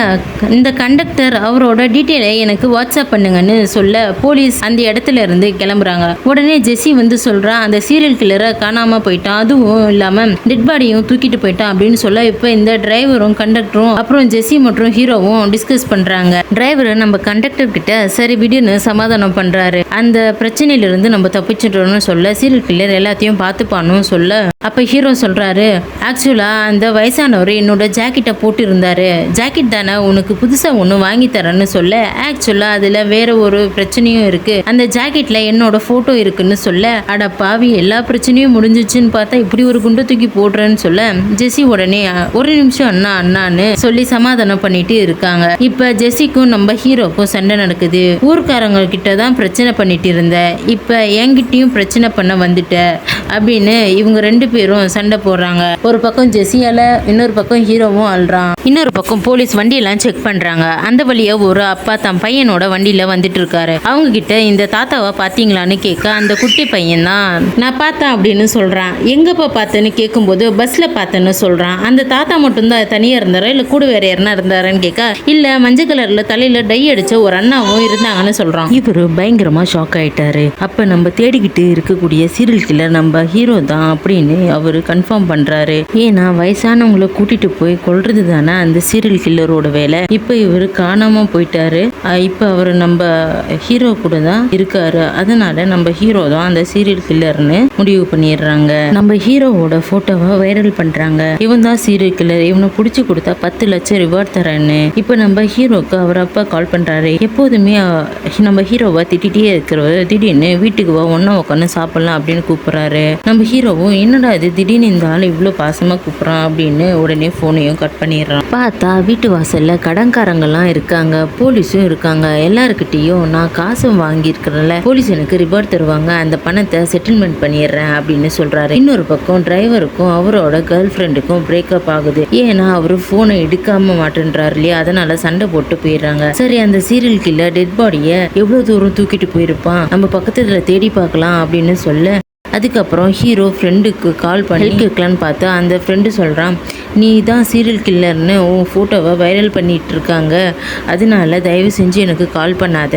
A: இந்த கண்டக்டர் அவரோட டீட்டெயிலை எனக்கு வாட்ஸ்அப் பண்ணுங்கன்னு சொல்ல போலீஸ் அந்த இடத்துல இருந்து கிளம்புறாங்க. உடனே ஜெசி வந்து சொல்றான், அந்த சீரியல் கில்லரை காணாம போயிட்டான், அதுவும் இல்லாம டெட் பாடியும் தூக்கிட்டு போயிட்டான் அப்படின்னு சொல்ல இப்போ இந்த டிரைவரும் கண்டக்டரும் அப்புறம் ஜெசி மற்றும் ஹீரோவும் டிஸ்கஸ் பண்றாங்க. டிரைவர் நம்ம கண்டக்டர் கிட்ட சரி விடுன்னு சமாதானம் பண்றாரு. அந்த பிரச்சனையிலிருந்து நம்ம தப்பிச்சிட்டோம்னு சொல்ல சீரியல் கில்லர் எல்லாத்தையும் பார்த்துப்பான்னு சொல்ல அப்போ ஹீரோ சொல்கிறாரு, ஆக்சுவலாக அந்த வயசானவர் என்னோட ஜாக்கெட்டை போட்டு இருந்தாரு. ஜாக்கெட் தானே, உனக்கு புதுசாக ஒன்று வாங்கி தரேன்னு சொல்ல, ஆக்சுவலாக அதில் வேற ஒரு பிரச்சனையும் இருக்குது. அந்த ஜாக்கெட்டில் என்னோட ஃபோட்டோ இருக்குன்னு சொல்ல, அட பாவி, எல்லா பிரச்சனையும் முடிஞ்சிச்சுன்னு பார்த்தா இப்படி ஒரு குண்டு தூக்கி போடுறேன்னு சொல்ல, ஜெஸி உடனே ஒரு நிமிஷம் அண்ணா அண்ணான்னு சொல்லி சமாதானம் பண்ணிட்டு இருக்காங்க. இப்போ ஜெஸிக்கும் நம்ம ஹீரோக்கும் சண்டை நடக்குது. ஊர்க்காரங்க கிட்ட தான் பிரச்சனை பண்ணிட்டு இருந்த, இப்போ என்கிட்டயும் பிரச்சனை பண்ண வந்துட்ட அப்படின்னு இவங்க ரெண்டு பேரும் சண்டை போடுறாங்க. ஒரு பக்கம் ஜெஸியால, இன்னொரு பக்கம் ஹீரோவும் அழுறான். இன்னொரு பக்கம் போலீஸ் வண்டியெல்லாம் செக் பண்றாங்க. அந்த வழியா ஒரு அப்பா தன் பையனோட வண்டியில வந்துட்டு இருக்காரு. அவங்க கிட்ட இந்த தாத்தாவை பாத்தீங்களான்னு கேட்க, அந்த குட்டி பையன் தான் நான் பார்த்தேன் அப்படின்னு சொல்றான். எங்கப்பா பார்த்தேன்னு கேட்கும்போது பஸ்ல பார்த்தேன்னு சொல்றான். அந்த தாத்தா மட்டும்தான் தனியா இருந்தாரா இல்ல கூட வேற யாருன்னா இருந்தாரான்னு கேட்க, இல்ல மஞ்சள் கலர்ல தலையில டை அடிச்ச ஒரு அண்ணாவும் இருந்தாங்கன்னு சொல்றான். இவரு பயங்கரமா ஷாக் ஆயிட்டாரு. அப்ப நம்ம தேடிக்கிட்டு இருக்கக்கூடிய சீரியல் கில்லர் நம்ம ஹீரோ தான் அப்படின்னு அவரு கன்ஃபார்ம் பண்றாரு. ஏன்னா வயசானவங்களை கூட்டிட்டு போய் கொல்றது தானே அந்த சீரியல் கில்லரோட வேலை. இப்ப இவரு காணாம போயிட்டாரு. இப்ப அவரு நம்ம ஹீரோ கூட தான் இருக்காரு. அதனால நம்ம ஹீரோ தான் அந்த சீரியல் கில்லர்னு முடிவு பண்ணிடுறாங்க. நம்ம ஹீரோவோட போட்டோவை வைரல் பண்றாங்க. இவன் தான் சீரியல் கில்லர், இவனை புடிச்சு கொடுத்தா 10 லட்சம் ரிவார்ட் தரேன்னு. இப்ப நம்ம ஹீரோக்கு அவர் அப்பா கால் பண்றாரு. எப்போதுமே நம்ம ஹீரோவை திட்டிகிட்டே இருக்கிறவர் திடீர்னு வீட்டுக்கு வா, ஒன்னா உட்காந்து சாப்பிடலாம் அப்படின்னு கூப்பிடுறாரு. நம்ம ஹீரோவும் என்னடா இது திடீர்னு இந்த ஆள் இவ்வளோ பாசமாக கூப்பிட்றான் அப்படின்னு உடனே ஃபோனையும் கட் பண்ணிடுறான். பார்த்தா வீட்டு வாசலில் கடன்காரங்கெல்லாம் இருக்காங்க, போலீஸும் இருக்காங்க. எல்லாருக்கிட்டையும் நான் காசு வாங்கியிருக்கிறேன்ல, போலீஸ் எனக்கு ரிவார்ட் தருவாங்க, அந்த பணத்தை செட்டில்மெண்ட் பண்ணிடுறேன் அப்படின்னு சொல்கிறாரு. இன்னொரு பக்கம் டிரைவருக்கும் அவரோட கேர்ள் ஃப்ரெண்டுக்கும் பிரேக்கப் ஆகுது. ஏன்னா அவர் ஃபோனை எடுக்காம மாட்டேன்றாரு இல்லையா, அதனால சண்டை போட்டு போயிடுறாங்க. சரி, அந்த சீரியல் கில்லர் டெட் பாடியை எவ்வளோ தூரம் தூக்கிட்டு போயிருப்பான், நம்ம பக்கத்துல தேடி பார்க்கலாம் அப்படின்னு சொல்ல, அதுக்கப்புறம் ஹீரோ ஃப்ரெண்டுக்கு கால் பண்ணி கேட்கலான்னு பார்த்தா அந்த ஃப்ரெண்டு சொல்கிறான், நீ தான் சீரியல் கில்லர்னு உன் ஃபோட்டோவை வைரல் பண்ணிகிட்டு இருக்காங்க, அதனால தயவு செஞ்சு எனக்கு கால் பண்ணாத,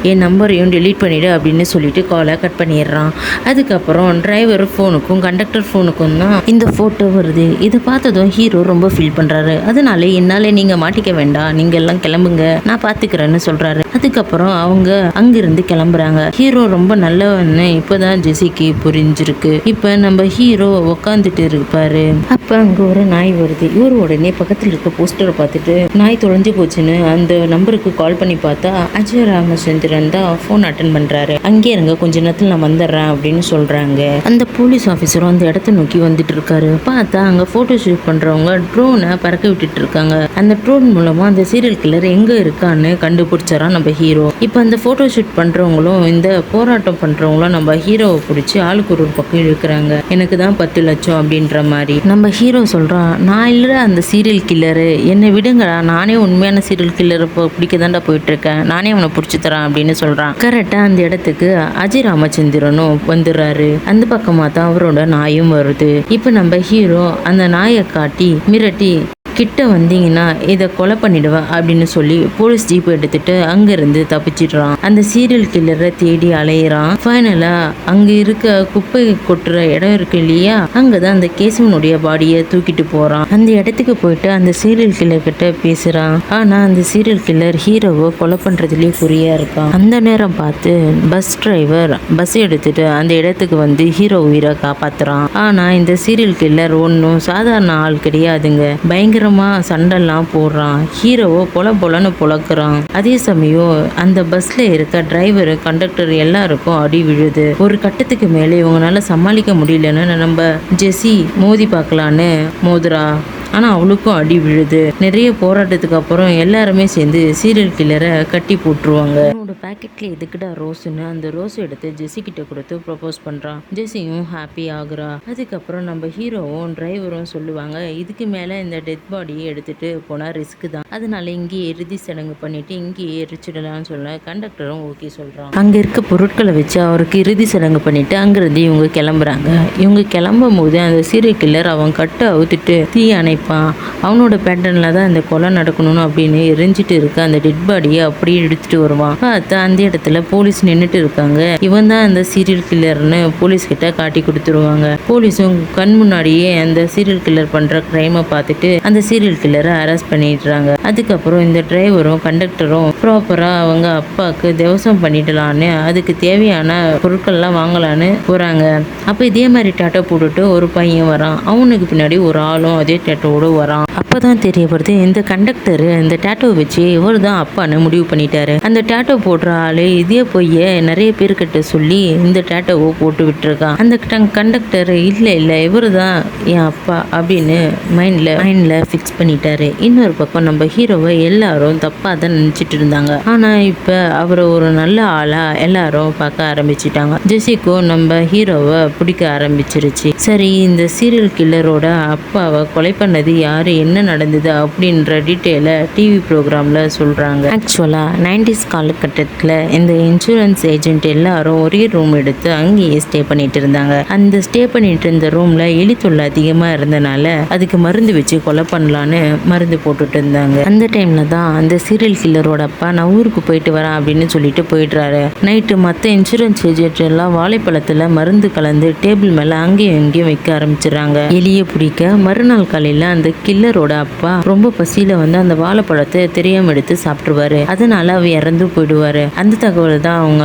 A: என் நம்பரையும் டெலீட் பண்ணிவிடு அப்படின்னு சொல்லிட்டு காலை கட் பண்ணிடுறான். அதுக்கப்புறம் டிரைவர் ஃபோனுக்கும் கண்டக்டர் ஃபோனுக்கும் தான் இந்த ஃபோட்டோ வருது. இதை பார்த்ததும் ஹீரோ ரொம்ப ஃபீல் பண்ணுறாரு. அதனால என்னால் நீங்கள் மாட்டிக்க வேண்டாம், நீங்கள் எல்லாம் கிளம்புங்க, நான் பார்த்துக்கிறேன்னு சொல்கிறாரு. அதுக்கப்புறம் அவங்க அங்கிருந்து கிளம்புறாங்க. ஹீரோ ரொம்ப நல்லவன்னு இப்போதான் ஜெஸிக்கு புரிஞ்சிருக்கு. இப்போ நம்ம ஹீரோ உக்காந்துட்டு இருப்பாரு. அப்போ அங்கே ஒரு நாய் வருது. இவர் உடனே பக்கத்தில் இருக்க போஸ்டரை பார்த்துட்டு நாய் தொலைஞ்சு போச்சுன்னு அந்த நம்பருக்கு கால் பண்ணி பார்த்தா அஜய் ராமச்சந்திரன் தான் ஃபோன் அட்டன் பண்றாரு. அங்கே இருங்க, கொஞ்ச நேரத்தில் நான் வந்துடுறேன் அப்படின்னு சொல்றாங்க. அந்த போலீஸ் ஆஃபீஸரும் அந்த இடத்த நோக்கி வந்துட்டு இருக்காரு. பார்த்தா அங்கே ஃபோட்டோ ஷூட் பண்றவங்க ட்ரோனை பறக்க விட்டுட்டு இருக்காங்க. அந்த ட்ரோன் மூலமா அந்த சீரியல் கில்லர் எங்க இருக்கான்னு கண்டுபிடிச்சாரா நம்ம ஹீரோ. இப்போ அந்த ஃபோட்டோ ஷூட் பண்றவங்களும் இந்த போராட்டம் பண்றவங்களும் நம்ம ஹீரோவை பிடிச்சி ஆளுக்கு ஒரு பக்கம் இழுக்கிறாங்க. எனக்கு தான் 10 லட்சம் அப்படின்ற மாதிரி. நம்ம ஹீரோ சொல்றான், நான் இல்லை அந்த சீரியல் கில்லரு, என்னை விடுங்கடா, நானே உண்மையான சீரியல் கில்லரை பிடிக்க தாண்டா போயிட்டு இருக்கேன், நானே அவனை பிடிச்சி தரேன் அப்படின்னு சொல்றான். கரெக்டா அந்த இடத்துக்கு அஜய் ராமச்சந்திரனும் வந்துடுறாரு. அந்த பக்கமா தான் அவரோட நாயும் வருது. இப்போ நம்ம ஹீரோ அந்த நாயை காட்டி மிரட்டி, கிட்ட வந்தீங்கன்னா இதை கொலை பண்ணிடுவேன் அப்படின்னு சொல்லி போலீஸ் ஜீப் எடுத்துட்டு அங்கிருந்து தப்பிச்சிடுறான். அந்த சீரியல் கில்லரை தேடி அலையிறான். ஃபைனலா அங்க இருக்க குப்பை கொட்டுற இடம் இருக்கு இல்லையா, அங்கதான் அந்த கேசவனுடைய பாடியை தூக்கிட்டு போறான். அந்த இடத்துக்கு போயிட்டு அந்த சீரியல் கில்லர் கிட்ட பேசுறான். ஆனா அந்த சீரியல் கில்லர் ஹீரோவை கொலை பண்றதுலயே குறியா இருக்கான். அந்த நேரம் பார்த்து பஸ் டிரைவர் பஸ் எடுத்துட்டு அந்த இடத்துக்கு வந்து ஹீரோ உயிரை காப்பாத்துறான். ஆனா இந்த சீரியல் கில்லர் ஒன்னும் சாதாரண ஆள் கிடையாதுங்க. பயங்கர சண்டெல்லாம் போடுறான். ஹீரோவோ பொலன்னு பொழக்கிறான். அதே சமயம் அந்த பஸ்ல இருக்க டிரைவர் கண்டக்டர் எல்லாருக்கும் அடி விழுது. ஒரு கட்டத்துக்கு மேலே இவங்களால சமாளிக்க முடியலன்னு நம்ம ஜெஸி மோதி பார்க்கலான்னு மோதுரா. ஆனால் அவளுக்கும் அடி விழுது. நிறைய போராட்டத்துக்கு அப்புறம் எல்லாருமே சேர்ந்து சீரியல் கில்லரை கட்டி போட்டுருவாங்க. அவனோட பேக்கெட்ல எதுக்குடா ரோஸ்ன்னு அந்த ரோஸ் எடுத்து ஜெஸி கிட்ட கொடுத்து ப்ரப்போஸ் பண்றான். ஜெஸியும் ஹாப்பி ஆகுறா. அதுக்கப்புறம் நம்ம ஹீரோவும் டிரைவரும் சொல்லுவாங்க, இதுக்கு மேல இந்த டெத் பாடியை எடுத்துட்டு போனா ரிஸ்க் தான், அதனால இங்கேயே இறுதி சடங்கு பண்ணிட்டு இங்கேயே எரிச்சிடலாம்னு சொல்ல கண்டக்டரும் ஓகே சொல்றான். அங்க இருக்க பொருட்களை வச்சு அவருக்கு இறுதி சடங்கு பண்ணிட்டு அங்கிருந்து இவங்க கிளம்புறாங்க. இவங்க கிளம்பும் போது அந்த சீரியல் கில்லர் அவன் கட்டு அவுத்துட்டு தீ அணை நினைப்பான். அவனோட பேட்டர்னில் தான் இந்த கொலை நடக்கணும்னு அப்படின்னு எரிஞ்சிட்டு இருக்க அந்த டெட் பாடியை அப்படியே எடுத்துட்டு வருவான். பார்த்தா அந்த இடத்துல போலீஸ் நின்றுட்டு இருக்காங்க. இவன் தான் அந்த சீரியல் கில்லர்னு போலீஸ் கிட்ட காட்டி கொடுத்துருவாங்க. போலீஸும் கண் முன்னாடியே அந்த சீரியல் கில்லர் பண்ற கிரைமை பார்த்துட்டு அந்த சீரியல் கில்லரை அரெஸ்ட் பண்ணிடுறாங்க. அதுக்கப்புறம் இந்த டிரைவரும் கண்டக்டரும் ப்ராப்பரா அவங்க அப்பாவுக்கு திவசம் பண்ணிடலான்னு அதுக்கு தேவையான பொருட்கள்லாம் வாங்கலான்னு போறாங்க. அப்போ இதே மாதிரி டேட்டோ போட்டுட்டு ஒரு பையன் வரான். அவனுக்கு பின்னாடி ஒரு ஆளும் அதே டேட்டோவோட வரான். அப்பதான் தெரிய வருது இந்த கண்டக்டர் இந்த டேட்டோ வச்சு இவர் தான் அப்பான்னு முடிவு பண்ணிட்டாரு. அந்த டேட்டோ போடுற ஆளு இதே பொய்ய நிறைய பேர்கிட்ட சொல்லி இந்த டேட்டோவை போட்டு விட்டுருக்கான். அந்த கண்டக்டர் இல்ல இவரு தான் என் அப்பா அப்படின்னு மைண்ட்ல ஃபிக்ஸ் பண்ணிட்டாரு. இன்னொரு பக்கம் நம்ம ஹீரோவை எல்லாரும் தப்பா தான் நினைச்சிட்டு இருந்தாங்க. ஆனா இப்ப அவரை ஒரு நல்ல ஆளா எல்லாரும் பார்க்க ஆரம்பிச்சிட்டாங்க. ஜெசிக்கோ நம்ம ஹீரோவை பிடிக்க ஆரம்பிச்சிருச்சு. சரி, இந்த சீரியல் கில்லரோட அப்பாவை கொலை பண்ணது யாரு, என்ன நடந்தது அப்படின்ற டீட்டெயிலை டிவி ப்ரோக்ராம்ல சொல்றாங்க. ஆக்சுவலா 90s காலகட்டத்தில் இந்த இன்சூரன்ஸ் ஏஜென்ட் எல்லாரும் ஒரே ரூம் எடுத்து அங்கேயே ஸ்டே பண்ணிட்டு இருந்தாங்க. அந்த ஸ்டே பண்ணிட்டு இருந்த ரூம்ல எலி தொல்லை அதிகமா இருந்தனால அதுக்கு மருந்து வச்சு கொலை பண்ணலான்னு மருந்து போட்டுட்டு இருந்தாங்க. அந்த டைம்ல தான் அந்த சீரியல் கில்லரோட அப்பா நான் ஊருக்கு போயிட்டு வரேன் அப்படின்னு சொல்லிட்டு போயிடுறாரு. நைட்டு மற்ற இன்சூரன்ஸ் ஏஜென்ட் எல்லாம் வாழைப்பழத்துல மருந்து கலந்து டேபிள் மேல அங்கேயும் இங்கேயும் வைக்க ஆரம்பிச்சிடறாங்க. எலியை பிடிக்க மறுநாள் காலையில அந்த கில்லரோட அப்பா ரொம்ப பசியில வந்து அந்த வாழைப்பழத்தை தெரியாம எடுத்து சாப்பிட்டுருவாரு. அதனால அவர் இறந்து போயிடுவாரு. அந்த தகவல் தான் அவங்க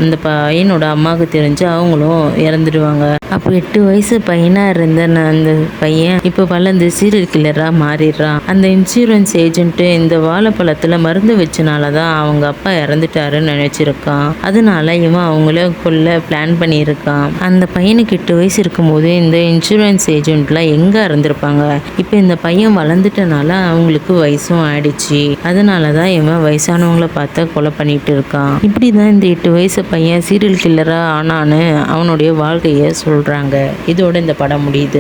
A: இந்த பையனோட அம்மாவுக்கு தெரிஞ்சு அவங்களும் இறந்துடுவாங்க. அப்போ 8 வயசு பையனா இருந்த அந்த பையன் இப்போ வளர்ந்து சீரியல் கில்லரா மாறிடுறான். அந்த இன்சூரன்ஸ் ஏஜென்ட் இந்த வாழைப்பழத்துல மருந்து வச்சனாலதான் அவங்க அப்பா இறந்துட்டாருன்னு நினைச்சிருக்கான். அதனால இவன் அவங்கள கொல்ல பிளான் பண்ணியிருக்கான். அந்த பையனுக்கு 8 வயசு இருக்கும்போது இந்த இன்சூரன்ஸ் ஏஜென்ட்லாம் எங்க இருந்திருப்பாங்க. இப்போ இந்த பையன் வளர்ந்துட்டனால அவங்களுக்கு வயசும் ஆயிடுச்சு. அதனாலதான் இவன் வயசானவங்களை பார்த்தா கொலை பண்ணிட்டு இருக்கான். இப்படிதான் இந்த 8 வயசு பையன் சீரியல் கில்லரா ஆனான்னு அவனுடைய வாழ்க்கைய சொல்றாங்க. இதோட இந்த படம் முடியுது.